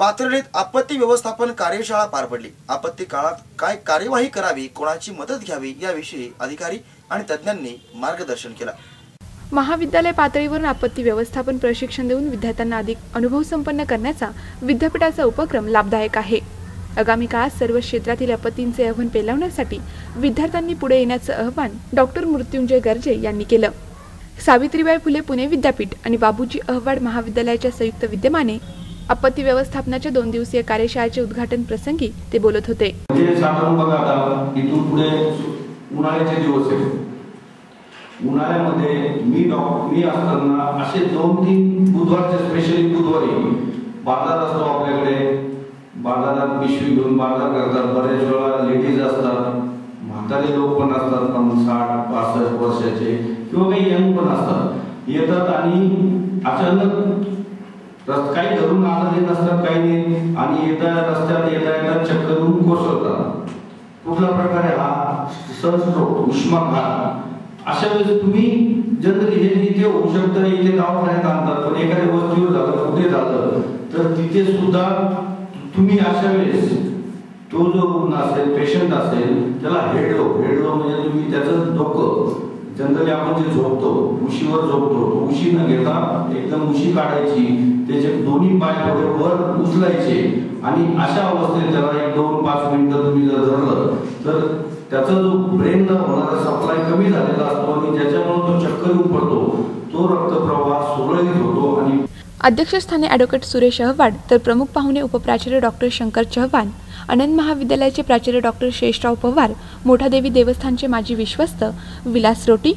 पाथर्डीत आपत्ती व्यवस्थापन कार्यशाळा पार पडली. आपत्ती काळात काय कार्यवाही करावी, कोणाची मदत घ्यावी याविषयी अधिकारी आणि तज्ज्ञांनी मार्गदर्शन केलं. महाविद्यालय पातळीवरून आपत्ती व्यवस्थापन प्रशिक्षण देऊन विद्यार्थ्यांना अधिक अनुभव संपन्न करण्याचा विद्यापीठाचा उपक्रम लाभदायक आहे. आगामी काळात सर्व क्षेत्रातील आपत्तींचे आव्हान पेलवण्यासाठी विद्यार्थ्यांनी पुढे येण्याचं आवाहन डॉक्टर मृत्युंजय गर्जे यांनी केलं. सावित्रीबाई फुले पुणे विद्यापीठ आणि बाबूजी अहवाड महाविद्यालयाच्या संयुक्त विद्यमाने आपत्ती व्यवस्थापनाच्या 2 दिवसीय कार्यशाळेचे उद्घाटन प्रसंगी ते बोलत होते. साधारण बघा आता इथून पुढे उन्हाळ्याचे दिवस आहेत. उन्हाळ्यामध्ये मी असताना असे 2-3 बुधवारचे स्पेशली बुधवारी बाजार असतो आपल्याकडे. बाजारात पिशवी घेऊन बाजार करतात. बरेच वेळा लेडीज असतात, म्हातारे लोक पण असतात, 60-65 वर्षाचे किंवा काही यंग पण असतात. येतात आणि अचानक काही धरून आलेले नसतात, काही नाही, आणि रस्त्यात येता चक्कर येऊन कोसळतात. कुठला प्रकार आहे हा? सहस्ट्रोक, उष्माघात. अशा वेळेस तुम्ही जनरली हे इथे होऊ शकतं, इथे दवाखान्यात आणतात, पण एखाद्या वस्तीवर झालं, कुठे झालं तर तिथे सुद्धा तुम्ही अशा वेळेस तो जो रुग्ण असेल, पेशंट असेल, त्याला हेडलो म्हणजे तुम्ही त्याचं डोकं जनरली आपण जे झोपतो, उशीवर झोपतो, उशी न घेता एकदम उशी काढायची, त्याचे दोन्ही पाय थोडे वर उचलायचे आणि अशा अवस्थेत त्याला 1-2-5 मिनिटं तुम्ही जर धरलं तर त्याचा जो ब्रेनला होणारा सप्लाय कमी झालेला असतो आणि ज्याच्यामुळे तो चक्कर येऊन पडतो, तो रक्तप्रवाह सुरळीत होतो. आणि अध्यक्षस्थानी ॲडव्होकेट सुरेश अहवाड तर प्रमुख पाहुणे उपप्राचार्य डॉक्टर शंकर चव्हाण, आनंद महाविद्यालयाचे प्राचार्य डॉक्टर शेषराव पवार, मोठादेवी देवस्थानचे माजी विश्वस्त विलास रोटी,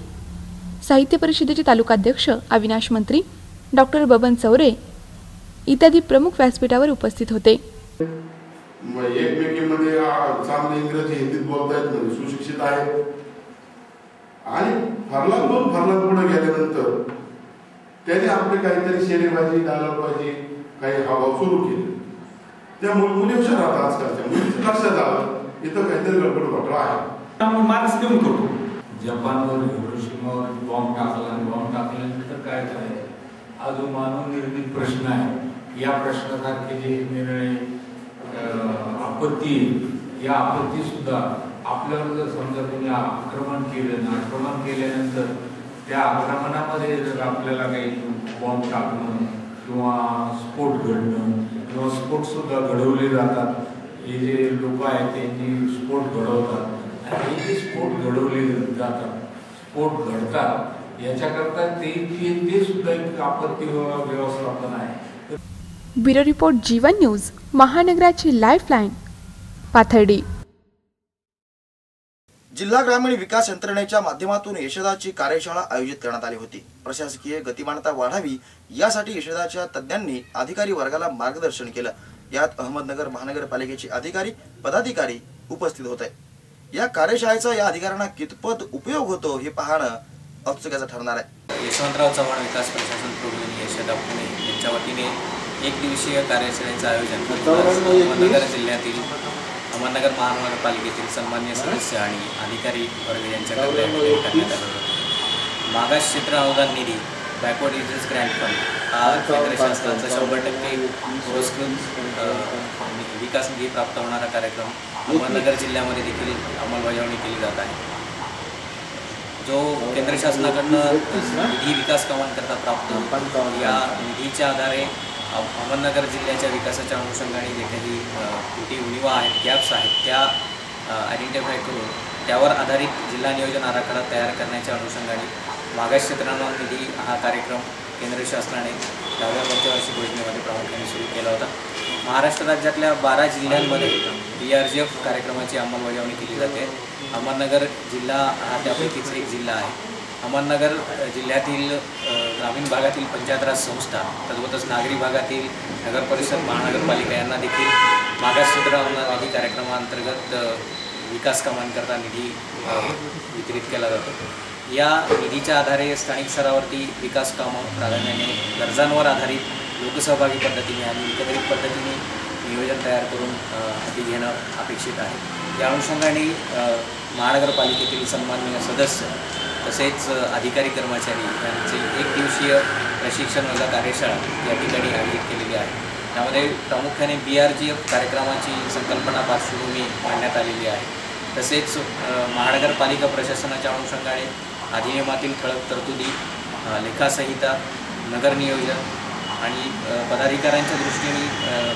साहित्य परिषदेचे तालुकाध्यक्ष अविनाश मंत्री, डॉक्टर बबन चौरे इत्यादी प्रमुख व्यासपीठावर उपस्थित होते. एकमेकींमध्ये चांगले इंग्रजी हिंदीत बोलतायत, म्हणजे सुशिक्षित आहेत. आणि फरलाद पुढे गेल्यानंतर त्याने आपले काहीतरी शेरेबाजी, डायलॉगबाजी, काही हावभाव सुरू केले. त्या मुली हुशार राहतात. आजकालच्या मुलीचं लक्षात आलं इथं काहीतरी गडबड घोटाळा आहे. मार्क्स देऊन करतो. जपानवर हिरोशिमावर बॉम्ब टाकला आणि बॉम्ब टाकल्यानंतर काय झालं हा जो मानवनिर्मित प्रश्न आहे, या प्रश्नासारखे जे निर्णय आपत्ती, या आपत्ती सुद्धा आपल्यावर जर समजा तुम्ही आक्रमण केल्यानंतर त्या आक्रमणामध्ये जर आपल्याला काही बॉम्ब टाकणं किंवा स्फोट घडणं किंवा स्फोट सुद्धा घडवले जातात. हे जे लोक आहेत त्यांनी स्फोट घडवतात आणि हे जे स्फोट घडवले जातात, स्फोट घडतात, याच्याकरता ते सुद्धा एक आपत्ती व्यवस्थापन आहे. ब्युरो रिपोर्ट, जीवन न्यूज, महानगराची लाईफलाईन, पाथर्डी. जिल्हा ग्रामीण विकास यंत्रणेच्या माध्यमातून यशदाची कार्यशाळा आयोजित करण्यात आली होती. प्रशासकीय गतिमानता वाढावी यासाठी यशदाच्या तज्ज्ञांनी अधिकारी वर्गाला मार्गदर्शन केलं. यात अहमदनगर महानगरपालिकेचे अधिकारी, पदाधिकारी उपस्थित होते. या कार्यशाळेचा या अधिकाऱ्यांना कितपत उपयोग होतो हे पाहणं औत्सुक्याचा ठरणार आहे. यशवंतराव चव्हाण विकास प्रशासन प्रबोधिनी यशदा पुणे यांच्या वतीने एक दिवसीय कार्यशाळेचं आयोजन अहमदनगर जिल्ह्यातील अहमदनगर महानगरपालिकेतील सन्मान्य सदस्य आणि अधिकारी वर्ग यांच्याकडे करण्यात आलं होतं. मागास क्षेत्र अनुदान निधी बॅकवर्ड एरियाज ग्रँट फंड हा केंद्र शासनाचा 100% पुरस्कृत विकास निधी प्राप्त होणारा कार्यक्रम अहमदनगर जिल्ह्यामध्ये देखील अंमलबजावणी केली जात आहे. जो केंद्र शासनाकडनं निधी विकास कामांकरता प्राप्त होतो या निधीच्या आधारे अहमदनगर जिल्ह्याच्या विकासाच्या अनुषंगाने जे काही त्रुटी उणिवा आहेत, गॅप्स आहेत, त्या आयडेंटिफाय करून त्यावर आधारित जिल्हा नियोजन आराखडा तयार करण्याच्या अनुषंगाने मागास क्षेत्रांना निधी हा कार्यक्रम केंद्र शासनाने 10व्या पंचवार्षिक योजनेमध्ये प्रामुख्याने सुरू केला होता. महाराष्ट्र राज्यातल्या 12 जिल्ह्यांमध्ये BRGF कार्यक्रमाची अंमलबजावणी केली जाते. अहमदनगर जिल्हा हा त्यापैकीच एक जिल्हा आहे. अहमदनगर जिल्ह्यातील ग्रामीण भागातील पंचायत राज संस्था तद्वतच नागरी भागातील नगर परिषद महानगरपालिका यांना देखील मागास क्षेत्र निधी कार्यक्रमाअंतर्गत विकास कामांकरता निधी वितरित केला जातो. या निधीच्या आधारे स्थानिक स्तरावरती विकास कामं प्राधान्याने गरजांवर आधारित लोकसहभागी पद्धतीने आणि एकत्रित पद्धतीने नियोजन तयार करून हाती घेणं अपेक्षित आहे. या अनुषंगाने महानगरपालिकेतील सन्माननीय सदस्य तसेच अधिकारी कर्मचारी यांची एक दिवसीय प्रशिक्षण वर्ग कार्यशाळा या ठिकाणी आयोजित केलेली आहे. त्यामध्ये प्रामुख्याने BRGF कार्यक्रमाची संकल्पना पार्श्वभूमी मांडण्यात आलेली आहे. तसेच महानगरपालिका प्रशासनाच्या अनुषंगाने अधिनियमातील ठळक तरतुदी, लेखासंहिता, नगर नियोजन आणि पदाधिकाऱ्यांच्या दृष्टीने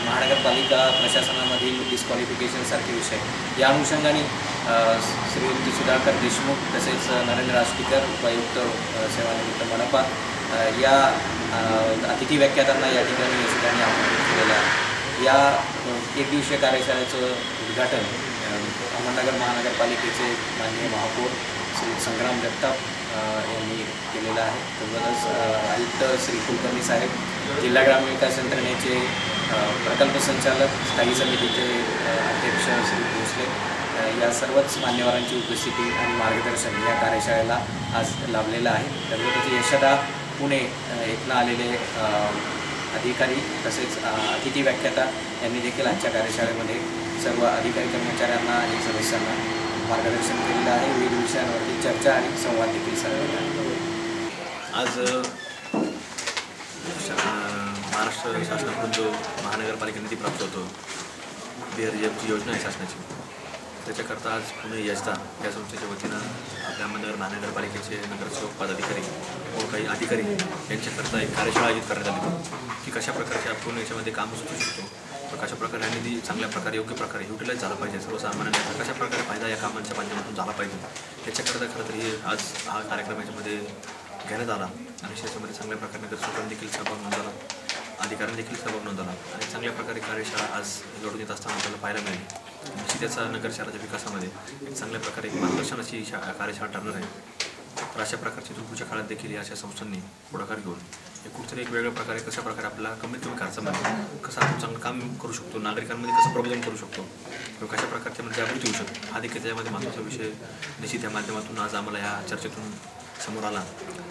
महानगरपालिका प्रशासनामधील डिस्क्वालिफिकेशनसारखे विषय या अनुषंगाने श्रीयुक्त सुधाकर देशमुख तसेच नरेंद्र आष्टीकर उपायुक्त सेवानिवृत्त मनपा या अतिथी व्याख्यात्यांना या ठिकाणी आमंत्रित केलेलं आहे. या एक दिवसीय कार्यशाळेचं उद्घाटन अहमदनगर महानगरपालिकेचे माननीय महापौर श्री संग्राम जगताप यांनी केलेलं आहे. तसंच आयुक्त श्री कुलकर्णी साहेब, जिल्हा ग्रामीण विकास यंत्रणेचे प्रकल्प संचालक, स्थायी समितीचे अध्यक्ष श्री भोसले या सर्वच मान्यवरांची उपस्थिती आणि मार्गदर्शन या कार्यशाळेला आज लाभलेलं आहे. तसंच यशदा पुणे इथनं आलेले अधिकारी तसेच अतिथी व्याख्याता यांनी देखील आजच्या कार्यशाळेमध्ये सर्व अधिकारी कर्मचाऱ्यांना आणि सदस्यांना मार्गदर्शन केलेलं आहे. विविध विषयांवरती चर्चा आणि संवाद देखील झालेला आहे. आज महाराष्ट्र शासनाकडून जो महानगरपालिका निधी प्राप्त होतो, BRGFची योजना आहे शासनाची, त्याच्याकरता आज पुणे यशदा या संस्थेच्या वतीनं आपल्या अहमदनगर महानगरपालिकेचे नगरसेवक पदाधिकारी व काही अधिकारी यांच्याकरता एक कार्यशाळा आयोजित करण्यात आली की कशा प्रकारचे आपण याच्यामध्ये काम सुचू शकतो, तर कशा प्रकारे हा निधी चांगल्या प्रकारे योग्य प्रकारे युटिलाइज झाला पाहिजे, सर्वसामान्यांना कशा प्रकारे फायदा या कामांच्या माध्यमातून झाला पाहिजे याच्याकरता खरं तर हे आज हा कार्यक्रम याच्यामध्ये घेण्यात आला आणि त्याच्यामध्ये चांगल्या प्रकारे नगरसेवकांनी देखील सहभाग नोंदवला, अधिकाऱ्यांनी देखील सहभाग नोंदवला आणि चांगल्या प्रकारे कार्यशाळा आज घडून येत असताना आपल्याला पाहायला मिळाली. निश्चित त्याचा नगर शहराच्या विकासामध्ये एक चांगल्या प्रकारे एक मार्गदर्शनाची कार्यशाळा ठरणार आहे. तर अशा प्रकारची पुढच्या काळात देखील अशा संस्थांनी पुढाकार घेऊन कुठेतरी एक वेगळ्या प्रकारे कशा प्रकारे आपल्याला कमीत कमी खर्चामध्ये कसं आपण चांगलं काम करू शकतो, नागरिकांमध्ये कसं प्रबोधन करू शकतो किंवा कशा प्रकारे त्यामध्ये जागृती होऊ शकतो हा देखील त्याच्यामध्ये महत्त्वाचा विषय निश्चित या माध्यमातून आज आम्हाला या चर्चेतून समोर आला.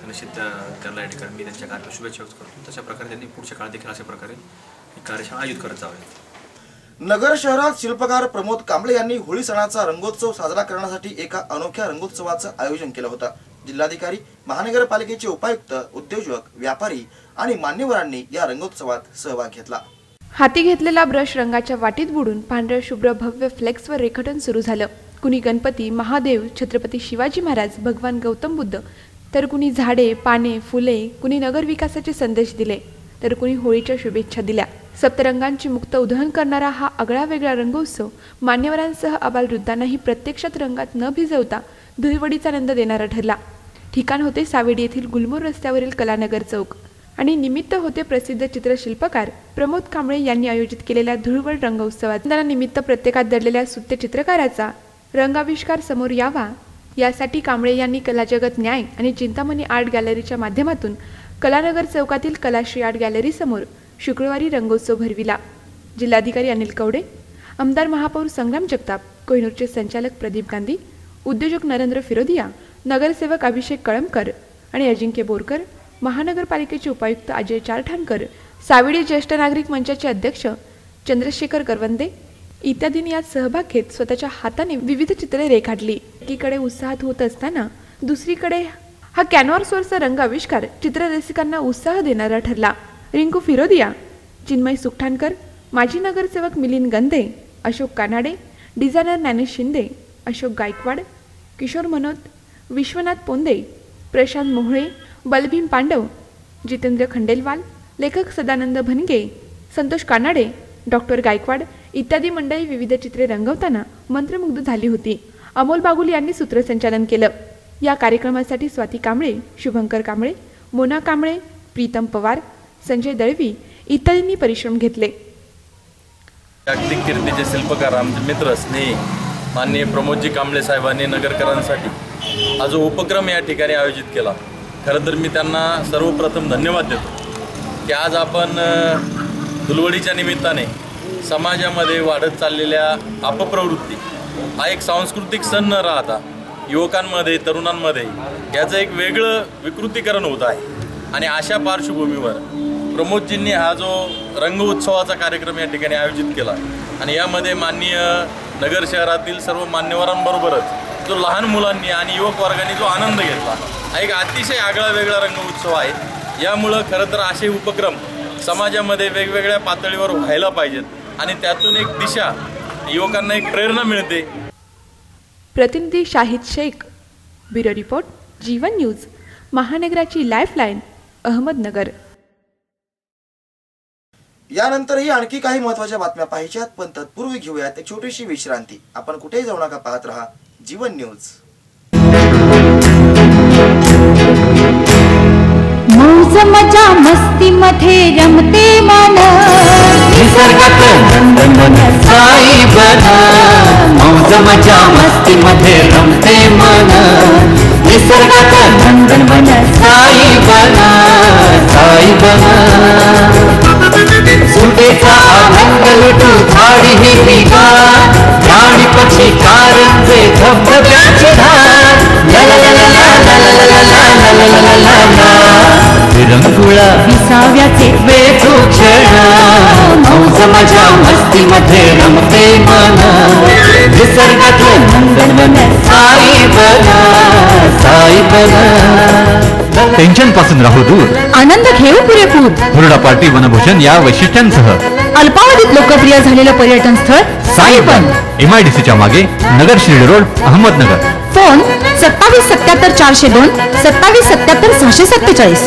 तर निश्चित त्याला या ठिकाणी मी त्यांच्या कार्याला शुभेच्छा व्यक्त करतो. तशा प्रकारे त्यांनी पुढच्या काळात देखील अशा प्रकारे एक कार्यशाळा आयोजित करत जावे. नगर शहरात शिल्पकार प्रमोद कांबळे यांनी होळी सणाचा रंगोत्सव साजरा करण्यासाठी एका अनोख्या रंगोत्सवाचं आयोजन केलं होतं. जिल्हाधिकारी, महानगरपालिकेचे उपायुक्त, उद्योजक, व्यापारी आणि मान्यवरांनी या रंगोत्सवात सहभाग घेतला. हाती घेतलेला ब्रश रंगाच्या वाटीत बुडून पांढऱ्या शुभ्र भव्य फ्लेक्सवर रेखाटन सुरू झालं. कुणी गणपती, महादेव, छत्रपती शिवाजी महाराज, भगवान गौतम बुद्ध, तर कुणी झाडे, पाने, फुले, कुणी नगर विकासाचे संदेश दिले, तर कुणी होळीच्या शुभेच्छा दिल्या. सप्तरंगांची मुक्त उधळण करणारा हा आगळा वेगळा रंगोत्सव मान्यवरांसह आबालवृद्धांनाही प्रत्यक्षात रंगात न भिजवता धुळवडीचा आनंद देणारा ठरला. ठिकाण होते सावेडी येथील गुलमोर रस्त्यावरील कलानगर चौक आणि निमित्त होते प्रसिद्ध चित्रशिल्पकार प्रमोद कांबळे यांनी आयोजित केलेल्या धुळवड रंगोत्सवात. निमित्त प्रत्येकात दडलेल्या सुत्य चित्रकाराचा रंगाविष्कार समोर यावा यासाठी कांबळे यांनी कलाजगत न्याय आणि चिंतामणी आर्ट गॅलरीच्या माध्यमातून कलानगर चौकातील कलाश्री आर्ट गॅलरी समोर शुक्रवारी रंगोत्सव भरविला. जिल्हाधिकारी अनिल कवडे, आमदार महापौर संग्राम जगताप, कोहिनूरचे संचालक प्रदीप गांधी, उद्योजक नरेंद्र फिरोदिया, नगरसेवक अभिषेक कळमकर आणि अजिंक्य बोरकर, महानगरपालिकेचे उपायुक्त अजय चारठाणकर, सावेडी ज्येष्ठ नागरिक मंचाचे अध्यक्ष चंद्रशेखर करवंदे इत्यादींनी यात सहभाग घेत स्वतःच्या हाताने विविध चित्रे रेखाटली. एकीकडे उत्साहात होत असताना दुसरीकडे हा कॅनव्हासवरचा रंग आविष्कार चित्ररसिकांना उत्साह देणारा ठरला. रिंकू फिरोदिया, चिन्मय सुखठाणकर, माजी नगरसेवक मिलिंद गंधे, अशोक कानाडे, डिझायनर ज्ञानेश शिंदे, अशोक गायकवाड, किशोर मनोत, विश्वनाथ पोंदे, प्रशांत मोहळे, बलभीम पांडव, जितेंद्र खंडेलवाल, लेखक सदानंद भनगे, संतोष कानाडे, डॉक्टर गायकवाड इत्यादी मंडळी विविध चित्रे रंगवताना मंत्रमुग्ध झाली होती. अमोल बागुल यांनी सूत्रसंचालन केलं. या कार्यक्रमासाठी स्वाती कांबळे, शुभंकर कांबळे, मोना कांबळे, प्रीतम पवार, संजय दळवी इत्यादींनी परिश्रम घेतले. जागतिक कीर्तीचे शिल्पकार आमचे मित्र स्नेही माननीय प्रमोदजी कांबळे साहेबांनी नगरकरांसाठी हा जो उपक्रम या ठिकाणी आयोजित केला, खरं तर मी त्यांना सर्वप्रथम धन्यवाद देतो की आज आपण धुलवडीच्या निमित्ताने समाजामध्ये वाढत चाललेल्या अपप्रवृत्ती हा एक सांस्कृतिक सण न राहता युवकांमध्ये, तरुणांमध्ये याचं एक वेगळं विकृतीकरण होत आहे. आणि अशा पार्श्वभूमीवर प्रमोदजींनी हा जो रंग उत्सवाचा कार्यक्रम या ठिकाणी आयोजित केला आणि यामध्ये माननीय नगर शहरातील सर्व मान्यवरांबरोबरच जो लहान मुलांनी आणि युवक वर्गाने जो आनंद घेतला हा एक अतिशय आगळा वेगळा रंग उत्सव आहे. यामुळं खरं तर असे उपक्रम समाजामध्ये वेगवेगळ्या पातळीवर व्हायला पाहिजेत आणि त्यातून एक दिशा युवकांना एक प्रेरणा मिळते. प्रतिनिधी शाहिद शेख, ब्युरो रिपोर्ट, जीवन न्यूज, महानगराची लाईफलाईन, अहमदनगर. यानंतरही आणखी काही महत्त्वाच्या बातम्या पाहिजेत, पण तत्पूर्वी घेऊयात एक छोटीशी विश्रांती. आपण कुठेही जाऊ नका, पाहत रहा जीवन न्यूज. मौज मजा मस्ती मध्ये रमते मन, निसर्गात नंदनवन साई बन. मौज मजा मस्ती मध्ये रमते मन, निसर्गात नंदनवन साई बन, साई बन. सुटेचा आनंद लुटू झाडी हिरवीगार, प्राणी पक्षी कारंजे धबधब्याची धार. ला ला ला ला ला ला ला ला ला ला ला ला. विरंगुळा विसाव्याचे वेचू क्षण, मौज मजा मस्ती मध्ये रमते मन, निसर्गातलं नंदनवन साई बन, साई बन. टेन्शन पासून राहू दूर, आनंद घेऊ पुरेपूर. हुरडा पार्टी वनभूषण या वैशिष्ट्यांसह अल्पावधीत लोकप्रिय झालेलं पर्यटन स्थळ साईबन, MIDCच्या मागे, नगर शिर्डी रोड, अहमदनगर. फोन 2777 402 2777 647.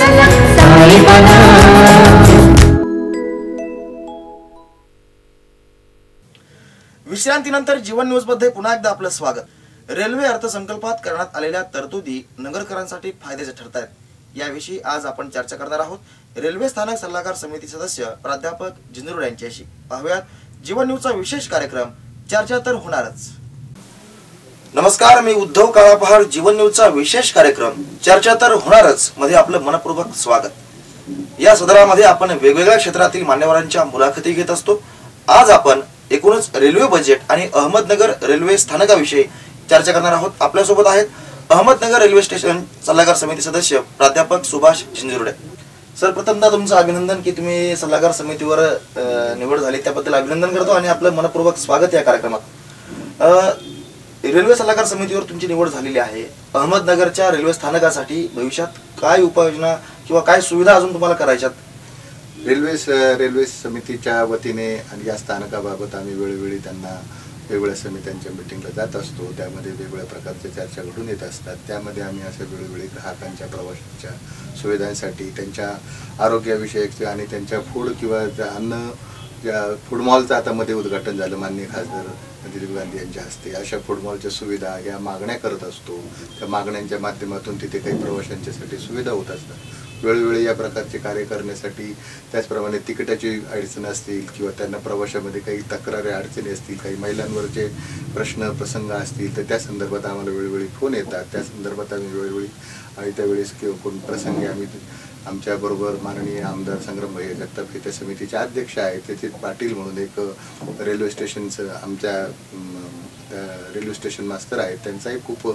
विश्रांतीनंतर जीवन न्यूज मध्ये पुन्हा एकदा आपलं स्वागत. रेल्वे अर्थसंकल्पात करण्यात आलेल्या तरतुदी नगरकरांसाठी फायद्याच्या ठरत आहेत. याविषयी आज आपण चर्चा करणार आहोत रेल्वे स्थानक सल्लागार समिती सदस्य प्राध्यापक जिंजरोड यांच्याशी. पाहूयात जीवन न्यूजचा विशेष कार्यक्रम चर्चा तर होणारच. नमस्कार, मी उद्धव काळापहाड. जीवन न्यूजचा विशेष कार्यक्रम चर्चा तर होणारच मध्ये आपलं मनपूर्वक स्वागत. या सदरामध्ये आपण वेगवेगळ्या क्षेत्रातील मान्यवरांच्या मुलाखती घेत असतो. आज आपण एकूणच रेल्वे बजेट आणि अहमदनगर रेल्वे स्थानकाविषयी चर्चा करणार आहोत. आपल्यासोबत आहेत अहमदनगर रेल्वे स्टेशन सल्लागार समिती सदस्य प्राध्यापक सुभाष जिंजरोडे. सर, प्रथमतः तुमचं अभिनंदन की तुम्ही सल्लागार समितीवर निवड झाली, त्याबद्दल अभिनंदन करतो आणि आपलं मनपूर्वक स्वागत या कार्यक्रमात. रेल्वे सल्लागार समितीवर तुमची निवड झालेली आहे. अहमदनगरच्या रेल्वे स्थानकासाठी भविष्यात काय उपाययोजना किंवा काय सुविधा अजून तुम्हाला करायच्यात? रेल्वे समितीच्या वतीने आणि या स्थानकाबाबत आम्ही वेळोवेळी त्यांना वेगवेगळ्या समित्यांच्या मिटिंगला जात असतो. त्यामध्ये वेगवेगळ्या प्रकारच्या चर्चा घडून येत असतात. त्यामध्ये आम्ही अशा वेळोवेळी ग्राहकांच्या प्रवाशांच्या सुविधांसाठी, त्यांच्या आरोग्याविषयक आणि त्यांच्या फूड किंवा अन्न फूड मॉलचं आता मध्ये उद्घाटन झालं माननीय खासदार दिलीप गांधी यांच्या हस्ते. अशा फूड मॉलच्या सुविधा या मागण्या करत असतो. त्या मागण्यांच्या माध्यमातून तिथे काही प्रवाशांच्यासाठी सुविधा होत असतात. वेळोवेळी या प्रकारचे कार्य करण्यासाठी, त्याचप्रमाणे तिकिटाची अडचण असतील किंवा त्यांना प्रवासामध्ये काही तक्रारी अडचणी असतील, काही महिलांवरचे प्रश्न प्रसंग असतील तर त्या संदर्भात आम्हाला वेळोवेळी फोन येतात. त्या संदर्भात आम्ही वेळोवेळी आणि त्यावेळेस किंवा कोण प्रसंगी आम्ही आमच्याबरोबर माननीय आमदार संग्राम भैया जगताप हे त्या समितीचे अध्यक्ष आहेत, त्याचे पाटील म्हणून एक रेल्वे स्टेशनचं आमच्या रेल्वे स्टेशन मास्तर आहेत त्यांचाही खूप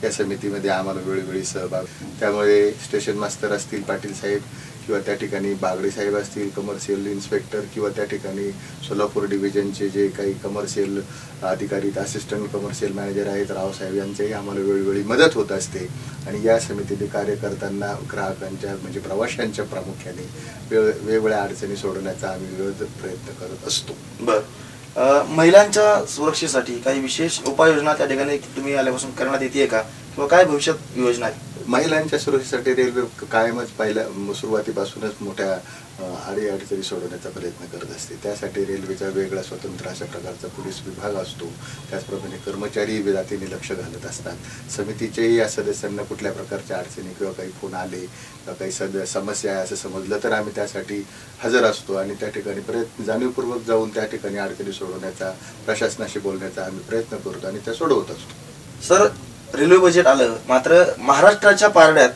या समितीमध्ये आम्हाला वेळोवेळी सहभाग, त्यामुळे स्टेशन मास्तर असतील पाटील साहेब किंवा त्या ठिकाणी बागडे साहेब असतील कमर्शियल इन्स्पेक्टर किंवा त्या ठिकाणी सोलापूर डिव्हिजनचे जे काही कमर्शियल अधिकारी असिस्टंट कमर्शियल मॅनेजर आहेत रावसाहेब यांच्याही आम्हाला वेळोवेळी मदत होत असते आणि या समितीने कार्य करताना ग्राहकांच्या म्हणजे प्रवाशांच्या प्रामुख्याने वेगवेगळ्या अडचणी सोडवण्याचा आम्ही विविध प्रयत्न करत असतो. बरं, महिलांच्या सुरक्षेसाठी काही विशेष उपाययोजना त्या ठिकाणी तुम्ही आल्यापासून करण्यात येते का किंवा काय भविष्यात योजना आहेत? महिलांच्या सुरक्षेसाठी रेल्वे कायमच सुरुवातीपासूनच मोठ्या अडीअडचणी सोडवण्याचा प्रयत्न करत असते. त्यासाठी रेल्वेचा वेगळा स्वतंत्र अशा प्रकारचा पोलीस विभाग असतो. त्याचप्रमाणे कर्मचारी जातीने लक्ष घालत असतात. समितीचेही या सदस्यांना कुठल्या प्रकारच्या अडचणी किंवा काही फोन आले किंवा काही समस्या आहे असं समजलं तर आम्ही त्यासाठी हजर असतो आणि त्या ठिकाणी जाणीवपूर्वक जाऊन त्या ठिकाणी अडचणी सोडवण्याचा, प्रशासनाशी बोलण्याचा आम्ही प्रयत्न करतो आणि त्या सोडवत असतो. सर, रेल्वे बजेट आलं मात्र महाराष्ट्राच्या पारड्यात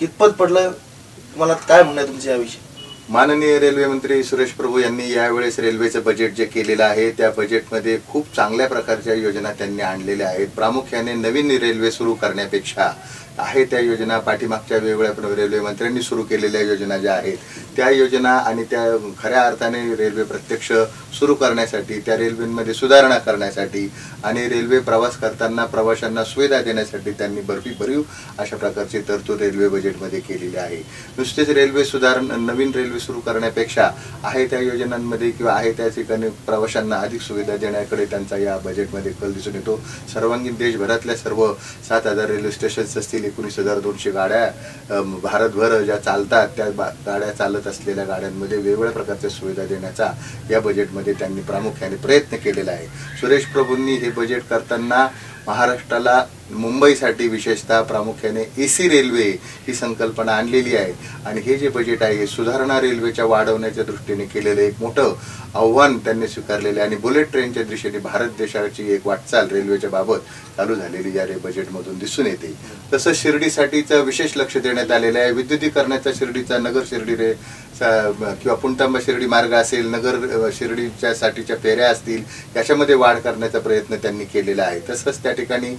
कितपत पडलं, तुम्हाला काय म्हणणं आहे तुमच्या याविषयी? माननीय रेल्वे मंत्री सुरेश प्रभू यांनी यावेळेस रेल्वेचं बजेट जे केलेलं आहे त्या बजेटमध्ये खूप चांगल्या प्रकारच्या योजना त्यांनी आणलेल्या आहेत. प्रामुख्याने नवीन रेल्वे सुरू करण्यापेक्षा आहे त्या योजना, पाठीमागच्या वेगवेगळ्या रेल्वे मंत्र्यांनी सुरू केलेल्या योजना ज्या आहेत त्या योजना आणि त्या खऱ्या अर्थाने रेल्वे प्रत्यक्ष सुरू करण्यासाठी, त्या रेल्वेमध्ये सुधारणा करण्यासाठी आणि रेल्वे प्रवास करताना प्रवाशांना सुविधा देण्यासाठी त्यांनी भरीव अशा प्रकारची तरतूद रेल्वे बजेटमध्ये केलेली आहे. नुसतेच रेल्वे नवीन रेल्वे सुरू करण्यापेक्षा आहे त्या योजनांमध्ये किंवा आहे त्या ठिकाणी प्रवाशांना अधिक सुविधा देण्याकडे त्यांचा या बजेटमध्ये कल दिसून येतो. सर्वांगीण देशभरातल्या सर्व 7,000 रेल्वे स्टेशन्स असतील, 19,200 गाड्या भारतभर ज्या चालतात त्या गाड्या चालत असलेल्या गाड्यांमध्ये वेगवेगळ्या प्रकारच्या सुविधा देण्याचा या बजेटमध्ये त्यांनी प्रामुख्याने प्रयत्न केलेला आहे. सुरेश प्रभूंनी हे बजेट करताना महाराष्ट्राला मुंबईसाठी विशेषतः प्रामुख्याने AC रेल्वे ही संकल्पना आणलेली आहे आणि हे जे बजेट आहे हे सुधारणा रेल्वेच्या वाढवण्याच्या दृष्टीने केलेलं एक मोठं आव्हान त्यांनी स्वीकारलेले आणि बुलेट ट्रेनच्या दिशेने भारत देशाची एक वाटचाल रेल्वेच्या बाबत चालू झालेली या बजेटमधून दिसून येते. तसंच शिर्डीसाठीचं विशेष लक्ष देण्यात आलेलं आहे. विद्युतीकरणाचा शिर्डीचा नगर शिर्डी किंवा पुणतांबा शिर्डी मार्ग असेल, नगर शिर्डीच्या साठीच्या फेऱ्या असतील, याच्यामध्ये वाढ करण्याचा प्रयत्न त्यांनी केलेला आहे. तसंच त्या ठिकाणी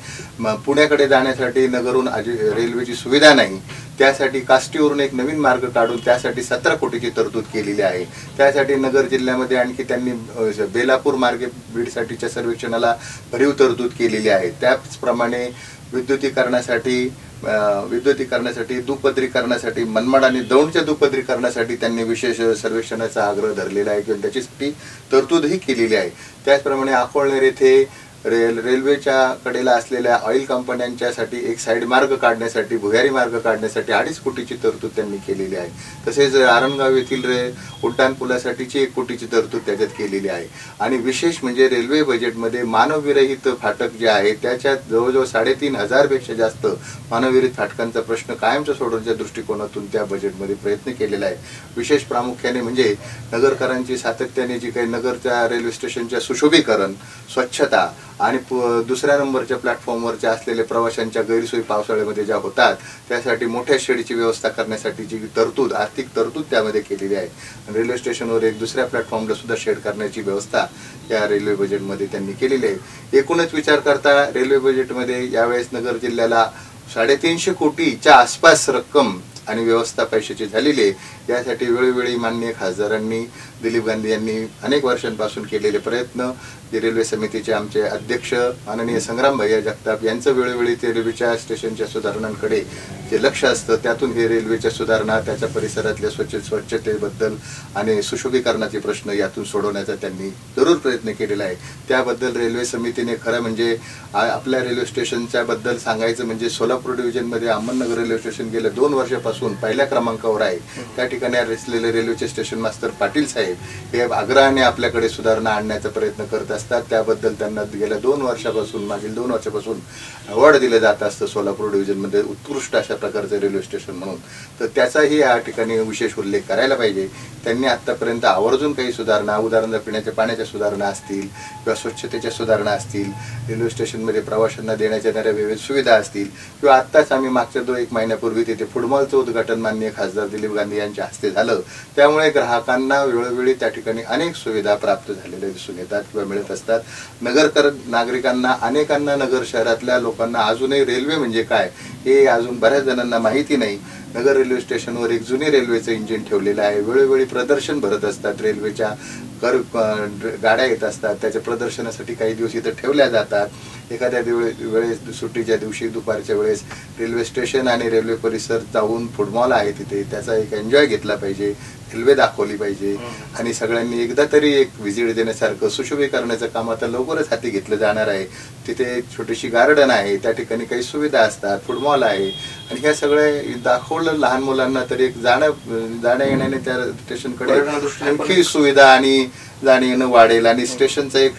पुण्याकडे जाण्यासाठी नगरहून रेल्वेची सुविधा नाही, त्यासाठी काष्टीवरून एक नवीन मार्ग काढून त्यासाठी 17 कोटीची तरतूद केलेली आहे. त्यासाठी नगर जिल्ह्यामध्ये आणखी त्यांनी बेलापूर मार्गे बीडसाठीच्या सर्वेक्षणाला भरीव तरतूद केलेली आहे. त्याचप्रमाणे विद्युतीकरणासाठी दुपदरीकरणासाठी मनमाड आणि दौंडच्या दुपदरीकरणासाठी त्यांनी विशेष सर्वेक्षणाचा आग्रह धरलेला आहे किंवा त्याची तरतूदही केलेली आहे. त्याचप्रमाणे अकोळनेर येथे रेल्वेच्या कडेला असलेल्या ऑइल कंपन्यांच्यासाठी एक साईड मार्ग काढण्यासाठी, भुयारी मार्ग काढण्यासाठी 2.5 कोटीची तरतूद त्यांनी केलेली आहे. तसेच आरणगाव येथील उड्डाण पुलासाठीची 1 कोटीची तरतूद त्याच्यात केलेली आहे. आणि विशेष म्हणजे रेल्वे बजेटमध्ये मानवविरहित फाटक जे आहे त्याच्यात जवळजवळ 3,500 पेक्षा जास्त मानवविरहित फाटकांचा प्रश्न कायमचा सोडवण्याच्या दृष्टिकोनातून त्या बजेटमध्ये प्रयत्न केलेला आहे. विशेष प्रामुख्याने म्हणजे नगरकरांची सातत्याने जी काही नगरच्या रेल्वे स्टेशनच्या सुशोभीकरण, स्वच्छता आणि दुसऱ्या नंबरच्या प्लॅटफॉर्मवरच्या असलेले प्रवाशांच्या गैरसोयी पावसाळ्यामध्ये ज्या होतात त्यासाठी मोठ्या शेडची व्यवस्था करण्यासाठीची तरतूद, आर्थिक तरतूद त्यामध्ये केलेली आहे. रेल्वे स्टेशनवर एक दुसऱ्या प्लॅटफॉर्मला सुद्धा शेड करण्याची व्यवस्था या रेल्वे बजेटमध्ये त्यांनी केलेली आहे. एकूणच विचार करता रेल्वे बजेटमध्ये यावेळेस नगर जिल्ह्याला 350 कोटीच्या आसपास रक्कम आणि व्यवस्था पैशाची झालेली आहे. यासाठी वेळोवेळी माननीय खासदारांनी, दिलीप गांधी यांनी अनेक वर्षांपासून केलेले प्रयत्न, जे रेल्वे समितीचे आमचे अध्यक्ष माननीय संग्राम भैया जगताप यांचं वेळोवेळी ते रेल्वेच्या स्टेशनच्या सुधारणांकडे जे लक्ष असतं त्यातून हे रेल्वेच्या सुधारणा, त्याच्या परिसरातल्या स्वच्छतेबद्दल आणि सुशोभीकरणाचे प्रश्न यातून सोडवण्याचा त्यांनी जरूर प्रयत्न केलेला आहे. त्याबद्दल रेल्वे समितीने खरं म्हणजे आपल्या रेल्वे स्टेशनच्या बद्दल सांगायचं म्हणजे सोलापूर डिव्हिजनमध्ये अहमदनगर रेल्वे स्टेशन गेल्या 2 वर्षापासून पहिल्या क्रमांकावर आहे. त्या ठिकाणी असलेले रेल्वेचे स्टेशन मास्तर पाटील साहेब हे आग्रहाने आपल्याकडे सुधारणा आणण्याचा प्रयत्न करत असतात. त्याबद्दल त्यांना गेल्या 2 वर्षापासून, मागील 2 वर्षापासून अवॉर्ड दिलं जात असतं सोलापूर डिव्हिजनमध्ये उत्कृष्ट अशा प्रकारचं रेल्वे स्टेशन म्हणून. तर त्याचाही या ठिकाणी विशेष उल्लेख करायला पाहिजे. त्यांनी आतापर्यंत आवर्जून काही सुधारणा, उदाहरणार्थ पिण्याच्या पाण्याच्या सुधारणा असतील किंवा स्वच्छतेच्या सुधारणा असतील, रेल्वे स्टेशनमध्ये प्रवाशांना देण्यात येणाऱ्या विविध सुविधा असतील किंवा आत्ताच आम्ही मागच्या 1 महिन्यापूर्वी तिथे फुटबॉलचं उद्घाटन माननीय खासदार दिलीप गांधी यांच्या हस्ते झालं. त्यामुळे ग्राहकांना वेळोवेळी वेळोवेळी त्या ठिकाणी अनेक सुविधा प्राप्त झालेल्या दिसून येतात किंवा मिळत असतात. नागरिकांना अनेकांना नगर शहरातल्या लोकांना अजूनही रेल्वे म्हणजे काय हे अजून बऱ्याच जणांना माहिती नाही. नगर रेल्वे स्टेशनवर एक जुनी रेल्वेचं इंजिन ठेवलेलं आहे. वेळोवेळी प्रदर्शन भरत असतात. रेल्वेच्या गाड्या येत असतात, त्याच्या प्रदर्शनासाठी काही दिवस इथं ठेवल्या जातात. एखाद्या वेळेस सुट्टीच्या दिवशी दुपारच्या वेळेस रेल्वे स्टेशन आणि रेल्वे परिसर जाऊन फुटबॉल आहे तिथे त्याचा एक एन्जॉय घेतला पाहिजे, रेल्वे दाखवली पाहिजे आणि सगळ्यांनी एकदा तरी एक व्हिजिट देण्यासारखं सुशोभीकरणाचं काम आता लवकरच हाती घेतलं जाणार आहे. तिथे छोटीशी गार्डन आहे, त्या ठिकाणी काही सुविधा असतात, फुटबॉल आहे आणि ह्या सगळे दाखवलं लहान मुलांना तर एक जाण्या येण्याने त्या स्टेशनकडे आणखी सुविधा आणि जाणे येणं वाढेल आणि स्टेशनचं एक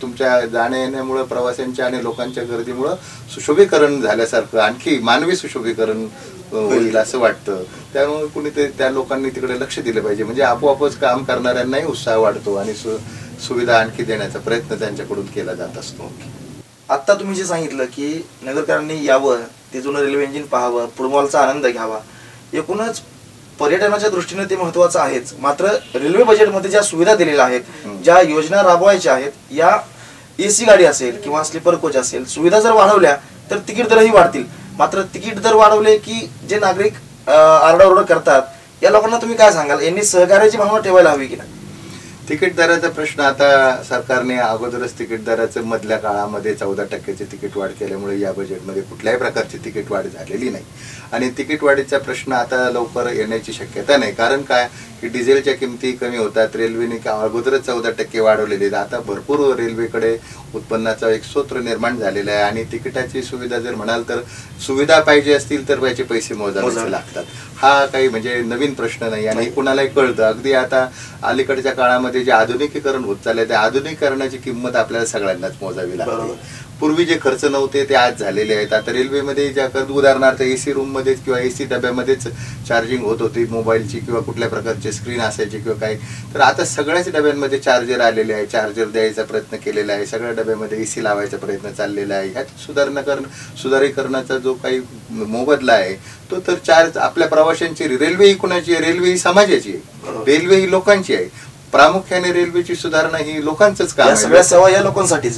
तुमच्या जाण्या येण्यामुळं प्रवाशांच्या आणि लोकांच्या गर्दीमुळं सुशोभीकरण झाल्यासारखं आणखी मानवी सुशोभीकरण होईल असं वाटतं. त्यामुळे कुणीतरी त्या लोकांनी तिकडे लक्ष दिलं पाहिजे. म्हणजे आपोआपच काम करणाऱ्यांनाही उत्साह वाढतो आणि सुविधा आणखी देण्याचा प्रयत्न त्यांच्याकडून केला जात असतो. आता तुम्ही जे सांगितलं की नगरकरांनी यावं, ते जुनं रेल्वे इंजिन पाहावं, फुटबॉलचा आनंद घ्यावा, एकूणच पर्यटनाच्या दृष्टीने ते महत्वाचं आहेच. मात्र रेल्वे बजेटमध्ये ज्या सुविधा दिलेल्या आहेत, ज्या योजना राबवायच्या आहेत, या AC गाडी असेल किंवा स्लीपर कोच असेल, सुविधा जर वाढवल्या तर तिकीट दरही वाढतील. मात्र तिकीट दर वाढवले की जे नागरिक आरडाओरडा करतात या लोकांना तुम्ही काय सांगाल? यांनी सहकार्याची भावना ठेवायला हवी की नाही? तिकीट दराचा प्रश्न आता सरकारने अगोदरच तिकीट दराचं मधल्या काळामध्ये 14% तिकीट वाढ केल्यामुळे या बजेटमध्ये कुठल्याही प्रकारची तिकीट वाढ झालेली नाही आणि तिकीट वाढीचा प्रश्न आता लवकर येण्याची शक्यता नाही. कारण काय की डिझेलच्या किमती कमी होतात. रेल्वेने अगोदरच 14% वाढवलेली आहेत. आता भरपूर रेल्वेकडे उत्पन्नाचा एक स्रोत निर्माण झालेला आहे आणि तिकिटाची सुविधा जर म्हणाल तर सुविधा पाहिजे असतील तर याचे पैसे मोजावे लागतात. हा काही म्हणजे नवीन प्रश्न नाही आणि कुणालाही कळतं. अगदी आता अलीकडच्या काळामध्ये जे आधुनिकीकरण होत चाललंय त्या आधुनिकीकरणाची किंमत आपल्याला सगळ्यांनाच मोजावी लागते. पूर्वी जे खर्च नव्हते ते आज झालेले आहेत. आता रेल्वेमध्ये ज्या उदाहरणार्थ AC रूम मध्येच किंवा AC डब्यामध्येच चार्जिंग होत होती मोबाईलची किंवा कुठल्या प्रकारचे स्क्रीन असायची किंवा काही, तर आता सगळ्याच डब्यांमध्ये चार्जर आलेले आहे. चार्जर द्यायचा प्रयत्न केलेला आहे. सगळ्या डब्यामध्ये AC लावायचा प्रयत्न चाललेला आहे. ह्यात सुधारीकरणाचा जो काही मोबदला आहे तो तर चार्ज आपल्या प्रवाशांची. रेल्वे ही कुणाची आहे? रेल्वे ही समाजाची आहे. रेल्वे ही लोकांची आहे. प्रामुख्याने रेल्वेची सुधारणा ही लोकांचंच काम आहे. सगळ्या सेवा या लोकांसाठीच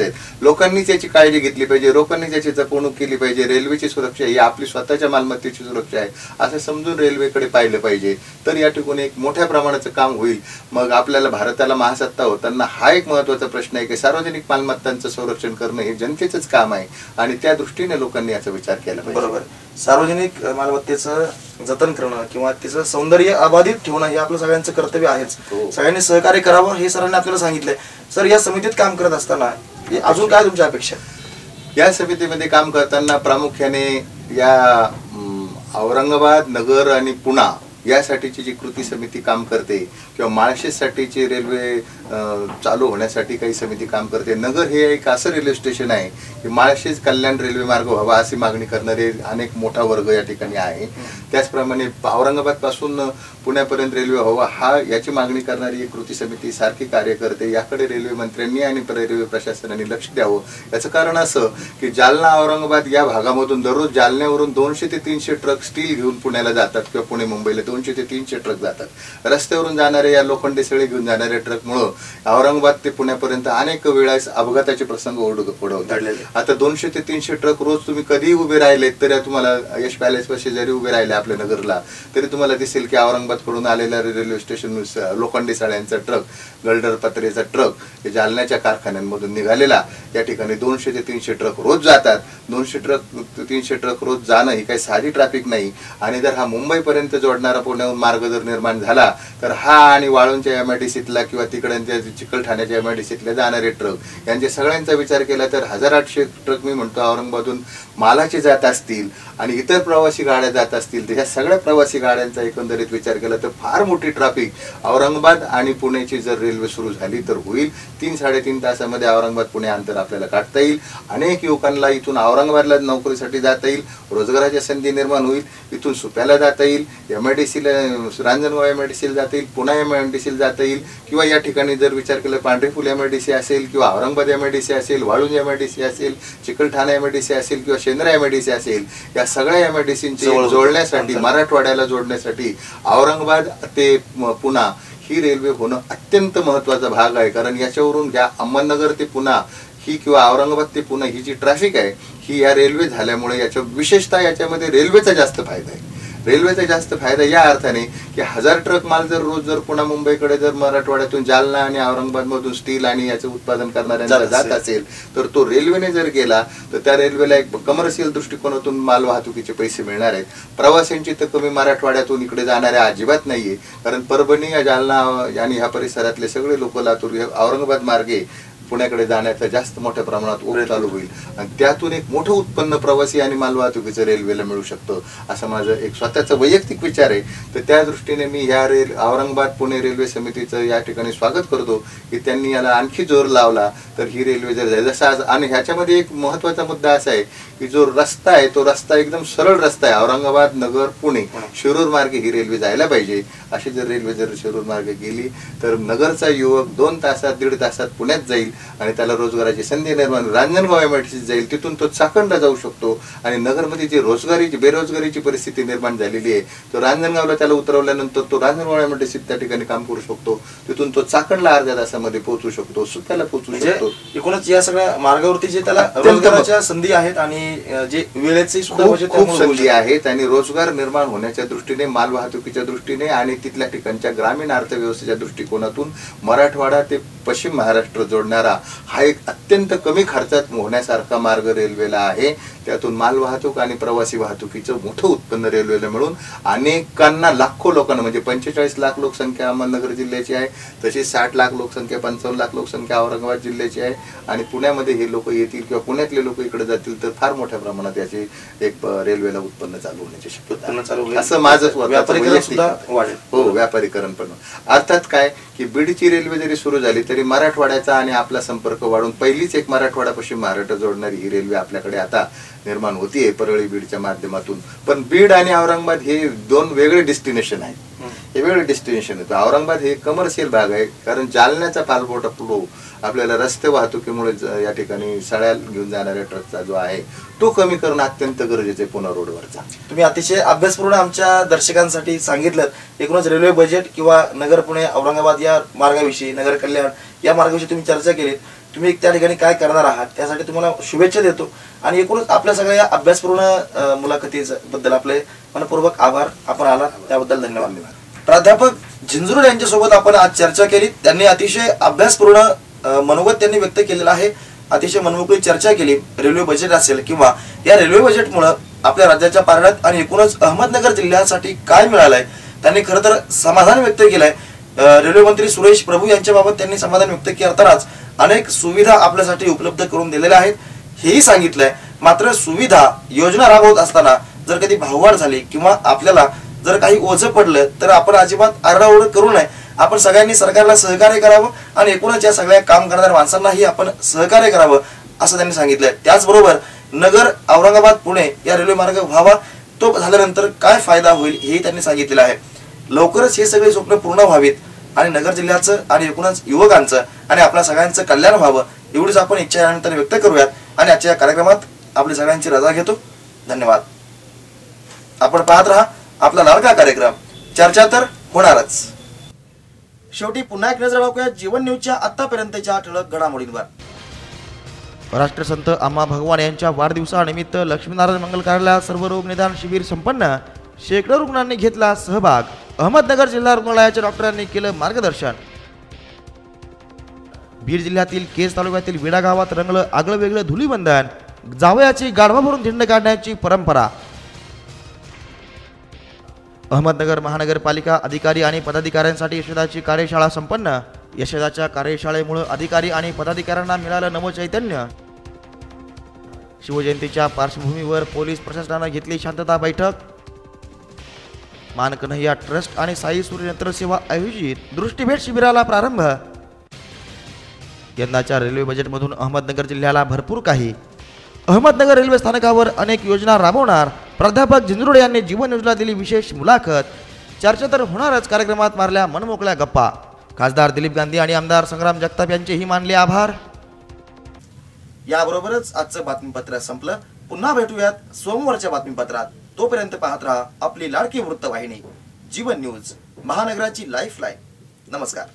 आहेत. लोकांनीच याची काळजी घेतली पाहिजे, लोकांनी त्याची जपवणूक केली पाहिजे. रेल्वेची सुरक्षा ही आपली स्वतःच्या मालमत्तेची सुरक्षा आहे असं समजून रेल्वेकडे पाहिलं पाहिजे. तर या ठिकाणी एक मोठ्या प्रमाणाचं काम होईल. मग आपल्याला भारताला महासत्ता होताना हा एक महत्वाचा प्रश्न आहे की सार्वजनिक मालमत्तांचं संरक्षण करणं हे जनतेचंच काम आहे आणि त्या दृष्टीने लोकांनी याचा विचार केला पाहिजे. बरोबर. सार्वजनिक मालमत्तेचं जतन करणं किंवा तिचं सौंदर्य अबाधित ठेवणं हे आपलं सगळ्यांचं कर्तव्य आहेच. सगळ्यांनी सहकार्य करावं हे सरांनी आपल्याला सांगितलंय. सर, या समितीत काम करत असताना अजून काय तुमच्या अपेक्षा? या समितीमध्ये काम करताना प्रामुख्याने या औरंगाबाद, नगर आणि पुणा यासाठीची जी कृती समिती काम करते किंवा माळशेजसाठीची रेल्वे चालू होण्यासाठी काही समिती काम करते. नगर हे एक असं रेल्वे स्टेशन आहे की माळशेज कल्याण रेल्वे मार्ग व्हावा अशी मागणी करणारे अनेक मोठा वर्ग या ठिकाणी आहे. त्याचप्रमाणे औरंगाबाद पासून पुण्यापर्यंत रेल्वे व्हावा हा याची मागणी करणारी एक कृती समिती सारखी कार्य करते. याकडे रेल्वे मंत्र्यांनी आणि रेल्वे प्रशासनाने लक्ष द्यावं. याचं कारण असं की जालना औरंगाबाद या भागामधून दररोज जालन्यावरून 200 ते 300 ट्रक स्टील घेऊन पुण्याला जातात किंवा पुणे मुंबईला 200 ते 300 ट्रक जातात. रस्त्यावरून जाणारे या लोखंडी सळी घेऊन जाणाऱ्या ट्रकमुळं औरंगाबाद ते पुण्यापर्यंत अनेक वेळेस अपघाताचे प्रसंग ओढवतात. आता 200 ते 300 ट्रक रोज तुम्ही कधीही उभे राहिलेत तरी तुम्हाला यश पॅलेस पाशी जरी उभे राहिले आपल्या नगरला तरी तुम्हाला दिसेल की औरंगाबाद कडून आलेला रेल्वे स्टेशन लोखंडी साड्यांचा ट्रक, गल्डर पत्रेचा ट्रक जालन्याच्या कारखान्यांमधून निघालेला या ठिकाणी 200 ते 300 ट्रक रोज जातात. 200 ते 300 ट्रक रोज जाणं ही काही साधी ट्रॅफिक नाही आणि जर हा मुंबईपर्यंत जोडणारा पुण्याहून मार्ग जर निर्माण झाला तर हा आणि वाळूंच्या MIDCतला किंवा तिकडच्या चिकलठाण्याच्या MIDCतल्या जाणारे ट्रक यांच्या सगळ्यांचा विचार केला तर 1800 ट्रक मी म्हणतो औरंगाबादून मालाचे जात असतील आणि इतर प्रवासी गाड्या जात असतील तर ह्या सगळ्या प्रवासी गाड्यांचा एकंदरीत विचार केला तर फार मोठी ट्रॅफिक औरंगाबाद आणि पुण्याची जर रेल्वे सुरू झाली तर होईल. 3-3.5 तासामध्ये औरंगाबाद पुणे अंतर आपल्याला काढता येईल. अनेक युवकांना इथून औरंगाबादला नोकरीसाठी जाता येईल, रोजगाराच्या संधी निर्माण होईल. इथून सुप्याला जाता येईल, MIDCला रांजणगाव MIDCला जाता येईल, पुणा MIDCला जाता येईल किंवा या ठिकाणी जर विचार केला पांढरीफुल MIDC असेल किंवा औरंगाबाद MIDC असेल, वाळूंज MIDC असेल, चिकलठाणा MIDC असेल किंवा शेंद्रा MIDC असेल, या सगळ्या MIDCची जोडण्यासाठी मराठवाड्याला जोडण्यासाठी औरंगाबाद ते पुणा ही रेल्वे होणं अत्यंत महत्त्वाचा भाग आहे. कारण याच्यावरून ह्या अहमदनगर ते पुणे ही किंवा औरंगाबाद ते पुणे ही जी ट्रॅफिक आहे ही या रेल्वे झाल्यामुळे याच्या विशेषतः याच्यामध्ये रेल्वेचा जास्त फायदा आहे. रेल्वेचा जास्त फायदा या अर्थाने की 1000 ट्रक माल जर रोज जर पुणे मुंबईकडे जर मराठवाड्यातून जालना आणि औरंगाबादमधून स्टील आणि याचं उत्पादन करणाऱ्यांचा जात असेल तर तो रेल्वेने जर गेला तर त्या रेल्वेला एक कमर्शियल दृष्टिकोनातून माल वाहतुकीचे पैसे मिळणार आहेत. प्रवाशांची तर कमी मराठवाड्यातून इकडे जाणाऱ्या अजिबात नाहीये. कारण परभणी या जालना आणि ह्या परिसरातले सगळे लोक लातूर औरंगाबाद मार्गे पुण्याकडे जाण्याचा जास्त मोठ्या प्रमाणात ओघ चालू होईल आणि त्यातून एक मोठं उत्पन्न प्रवासी आणि मालवाहतुकीचं रेल्वेला मिळू शकतं असं माझं एक स्वतःचा वैयक्तिक विचार आहे. तर त्या दृष्टीने मी ह्या औरंगाबाद पुणे रेल्वे समितीचं या ठिकाणी स्वागत करतो की त्यांनी याला आणखी जोर लावला तर ही रेल्वे जर जाईल जसा आज. आणि ह्याच्यामध्ये एक महत्त्वाचा मुद्दा असा आहे की जो रस्ता आहे तो रस्ता एकदम सरळ रस्ता आहे. औरंगाबाद नगर पुणे शिरूर मार्गे ही रेल्वे जायला पाहिजे. अशी जर रेल्वे जर शिरूर मार्गे गेली तर नगरचा युवक 2 तासात 1.5 तासात पुण्यात जाईल आणि त्याला रोजगाराची संधी निर्माण. रांजणगाव एमआयडीसी जाईल तिथून तो चाकणला जाऊ शकतो आणि नगरमध्ये जी बेरोजगारीची परिस्थिती निर्माण झालेली आहे तो रांजणगावला त्याला उतरवल्यानंतर तो रांजणगाव एमआयडीसीत त्या ठिकाणी काम करू शकतो. तिथून तो चाकणला अर्ध्या तासामध्ये पोहोचू शकतो. सुद्धाला पोहोचू शकतो. एकूणच या सगळ्या मार्गावरती जे त्याला रोजगाराच्या संधी आहेत आणि जे वेळेचे खूप संधी आहेत आणि रोजगार निर्माण होण्याच्या दृष्टीने मालवाहतुकीच्या दृष्टीने आणि तिथल्या ठिकाणच्या ग्रामीण अर्थव्यवस्थेच्या दृष्टिकोनातून मराठवाडा ते पश्चिम महाराष्ट्र जोडणारा हा एक अत्यंत कमी खर्चात होण्यासारखा मार्ग रेल्वेला आहे. त्यातून मालवाहतूक आणि प्रवासी वाहतुकीचं मोठं उत्पन्न रेल्वेला मिळून अनेकांना लाखो लोकांना म्हणजे 45 लाख लोकसंख्या अहमदनगर जिल्ह्याची आहे. तशी 60 लाख लोकसंख्या 55 लाख लोकसंख्या औरंगाबाद जिल्ह्याची आहे. आणि पुण्यामध्ये हे लोक येतील किंवा पुण्यातले लोक इकडे जातील तर फार मोठ्या प्रमाणात याचे एक रेल्वेला उत्पन्न चालू होण्याची शक्यता असं माझं हो. व्यापारीकरण पण अर्थात काय की बीडची रेल्वे जरी सुरू झाली तरी मराठवाड्याचा आणि आपला संपर्क वाढून पहिलीच एक मराठवाडा पश्चिम महाराष्ट्र जोडणारी ही रेल्वे आपल्याकडे आता निर्माण होतीये परळी बीडच्या माध्यमातून. पण बीड आणि औरंगाबाद हे 2 वेगळे डेस्टिनेशन आहेत. हे वेगळे डेस्टिनेशन आहेत. औरंगाबाद हे कमर्शियल भाग आहे कारण जालन्याचा पालपोटा फ्लो आपल्याला रस्ते वाहतुकीमुळे या ठिकाणी सळ्या घेऊन जाणाऱ्या ट्रकचा जो आहे तो कमी करणं अत्यंत गरजेचं आहे. पुणे रोडवरचा तुम्ही अतिशय अभ्यासपूर्ण आमच्या दर्शकांसाठी सांगितलं. एकूणच रेल्वे बजेट किंवा नगर पुणे औरंगाबाद या मार्गाविषयी नगर कल्याण या मार्गाविषयी तुम्ही चर्चा केली. तुम्ही त्या ठिकाणी काय करणार आहात त्यासाठी तुम्हाला शुभेच्छा देतो आणि एकूणच आपल्या सगळ्या या अभ्यासपूर्ण मुलाखतीबद्दल आपले मनपूर्वक आभार. आपण आलात त्याबद्दल धन्यवाद. प्राध्यापक झिंजुर्डे यांच्यासोबत आपण आज चर्चा केली. त्यांनी अतिशय अभ्यासपूर्ण मनोगत त्यांनी व्यक्त केलेलं आहे. अतिशय मनमोकळी चर्चा केली. रेल्वे बजेट असेल किंवा या रेल्वे बजेटमुळे आपल्या राज्याच्या पारड्यात आणि एकूणच अहमदनगर जिल्ह्यासाठी काय मिळालंय त्यांनी खरं तर समाधान व्यक्त केलंय. रेल्वे मंत्री सुरेश प्रभू यांच्याबाबत त्यांनी समाधान व्यक्त करतानाच अनेक सुविधा आपल्यासाठी उपलब्ध करून दिलेल्या आहेत हेही सांगितलंय. मात्र सुविधा योजना राबवत असताना जर कधी भाववाढ झाली किंवा आपल्याला जर काही ओझं पडलं तर आपण अजिबात आरडाओरड करू नये. आपण सगळ्यांनी सरकारला सहकार्य करावं आणि एकूणच या सगळ्या काम करणाऱ्या माणसांनाही आपण सहकार्य करावं असं त्यांनी सांगितलंय. त्याचबरोबर नगर औरंगाबाद पुणे या रेल्वे मार्ग व्हावा तो झाल्यानंतर काय फायदा होईल हेही त्यांनी सांगितलेलं आहे. लवकरच हे सगळे स्वप्न पूर्ण व्हावीत आणि नगर जिल्ह्याचं आणि एकूणच युवकांचं आणि आपल्या सगळ्यांचं कल्याण व्हावं एवढीच आपण इच्छा यानंतर व्यक्त करूयात आणि आजच्या या कार्यक्रमात आपली सगळ्यांची रजा घेतो. धन्यवाद. आपण पाहत राहा आपला लाडका कार्यक्रम चर्चा तर होणारच. शेवटी पुन्हा एक नजर टाकूया जीवन न्यूजच्या आतापर्यंतच्या ठळक घडामोडींवर. राष्ट्रसंत आम्हा भगवान यांच्या वाढदिवसानिमित्त लक्ष्मीनारायण मंगल कार्यालयात सर्वरोग निदान शिबिर संपन्न. शेकडो रुग्णांनी घेतला सहभाग. अहमदनगर जिल्हा रुग्णालयाच्या डॉक्टरांनी केलं मार्गदर्शन. बीड जिल्ह्यातील केज तालुक्यातील विडा गावात रंगलं आगळं वेगळं धुलीवंदन. जावयाची गाढवा भरून दिंड काढण्याची परंपरा. अहमदनगर महानगरपालिका अधिकारी आणि पदाधिकाऱ्यांसाठी यशोदाची कार्यशाळा संपन्न. यशोदाच्या कार्यशाळेमुळे अधिकारी आणि पदाधिकाऱ्यांना मिळालं नवचैतन्य. शिवजयंतीच्या पार्श्वभूमीवर पोलीस प्रशासनानं घेतली शांतता बैठक. मानकन्हैया ट्रस्ट आणि साई सूर्ययंत्र सेवा आयोजित दृष्टीभेट शिबिराला प्रारंभ. यंदाच्या रेल्वे बजेटमधून अहमदनगर जिल्ह्याला भरपूर काही. अहमदनगर रेल्वे स्थानकावर अनेक योजना राबवणार. प्राध्यापक झिंजुर्डे यांनी जीवन योजना दिली विशेष मुलाखत. चर्चा तर होणारच कार्यक्रमात मारल्या मनमोकळ्या गप्पा. खासदार दिलीप गांधी आणि आमदार संग्राम जगताप यांचेही मानले आभार. याबरोबरच आजचं बातमीपत्र संपलं. पुन्हा भेटूयात सोमवारच्या बातमीपत्रात. तोपर्यंत पाहत राहा आपली लाडकी वृत्तवाहिनी जीवन न्यूज, महानगराची लाईफलाईन. नमस्कार.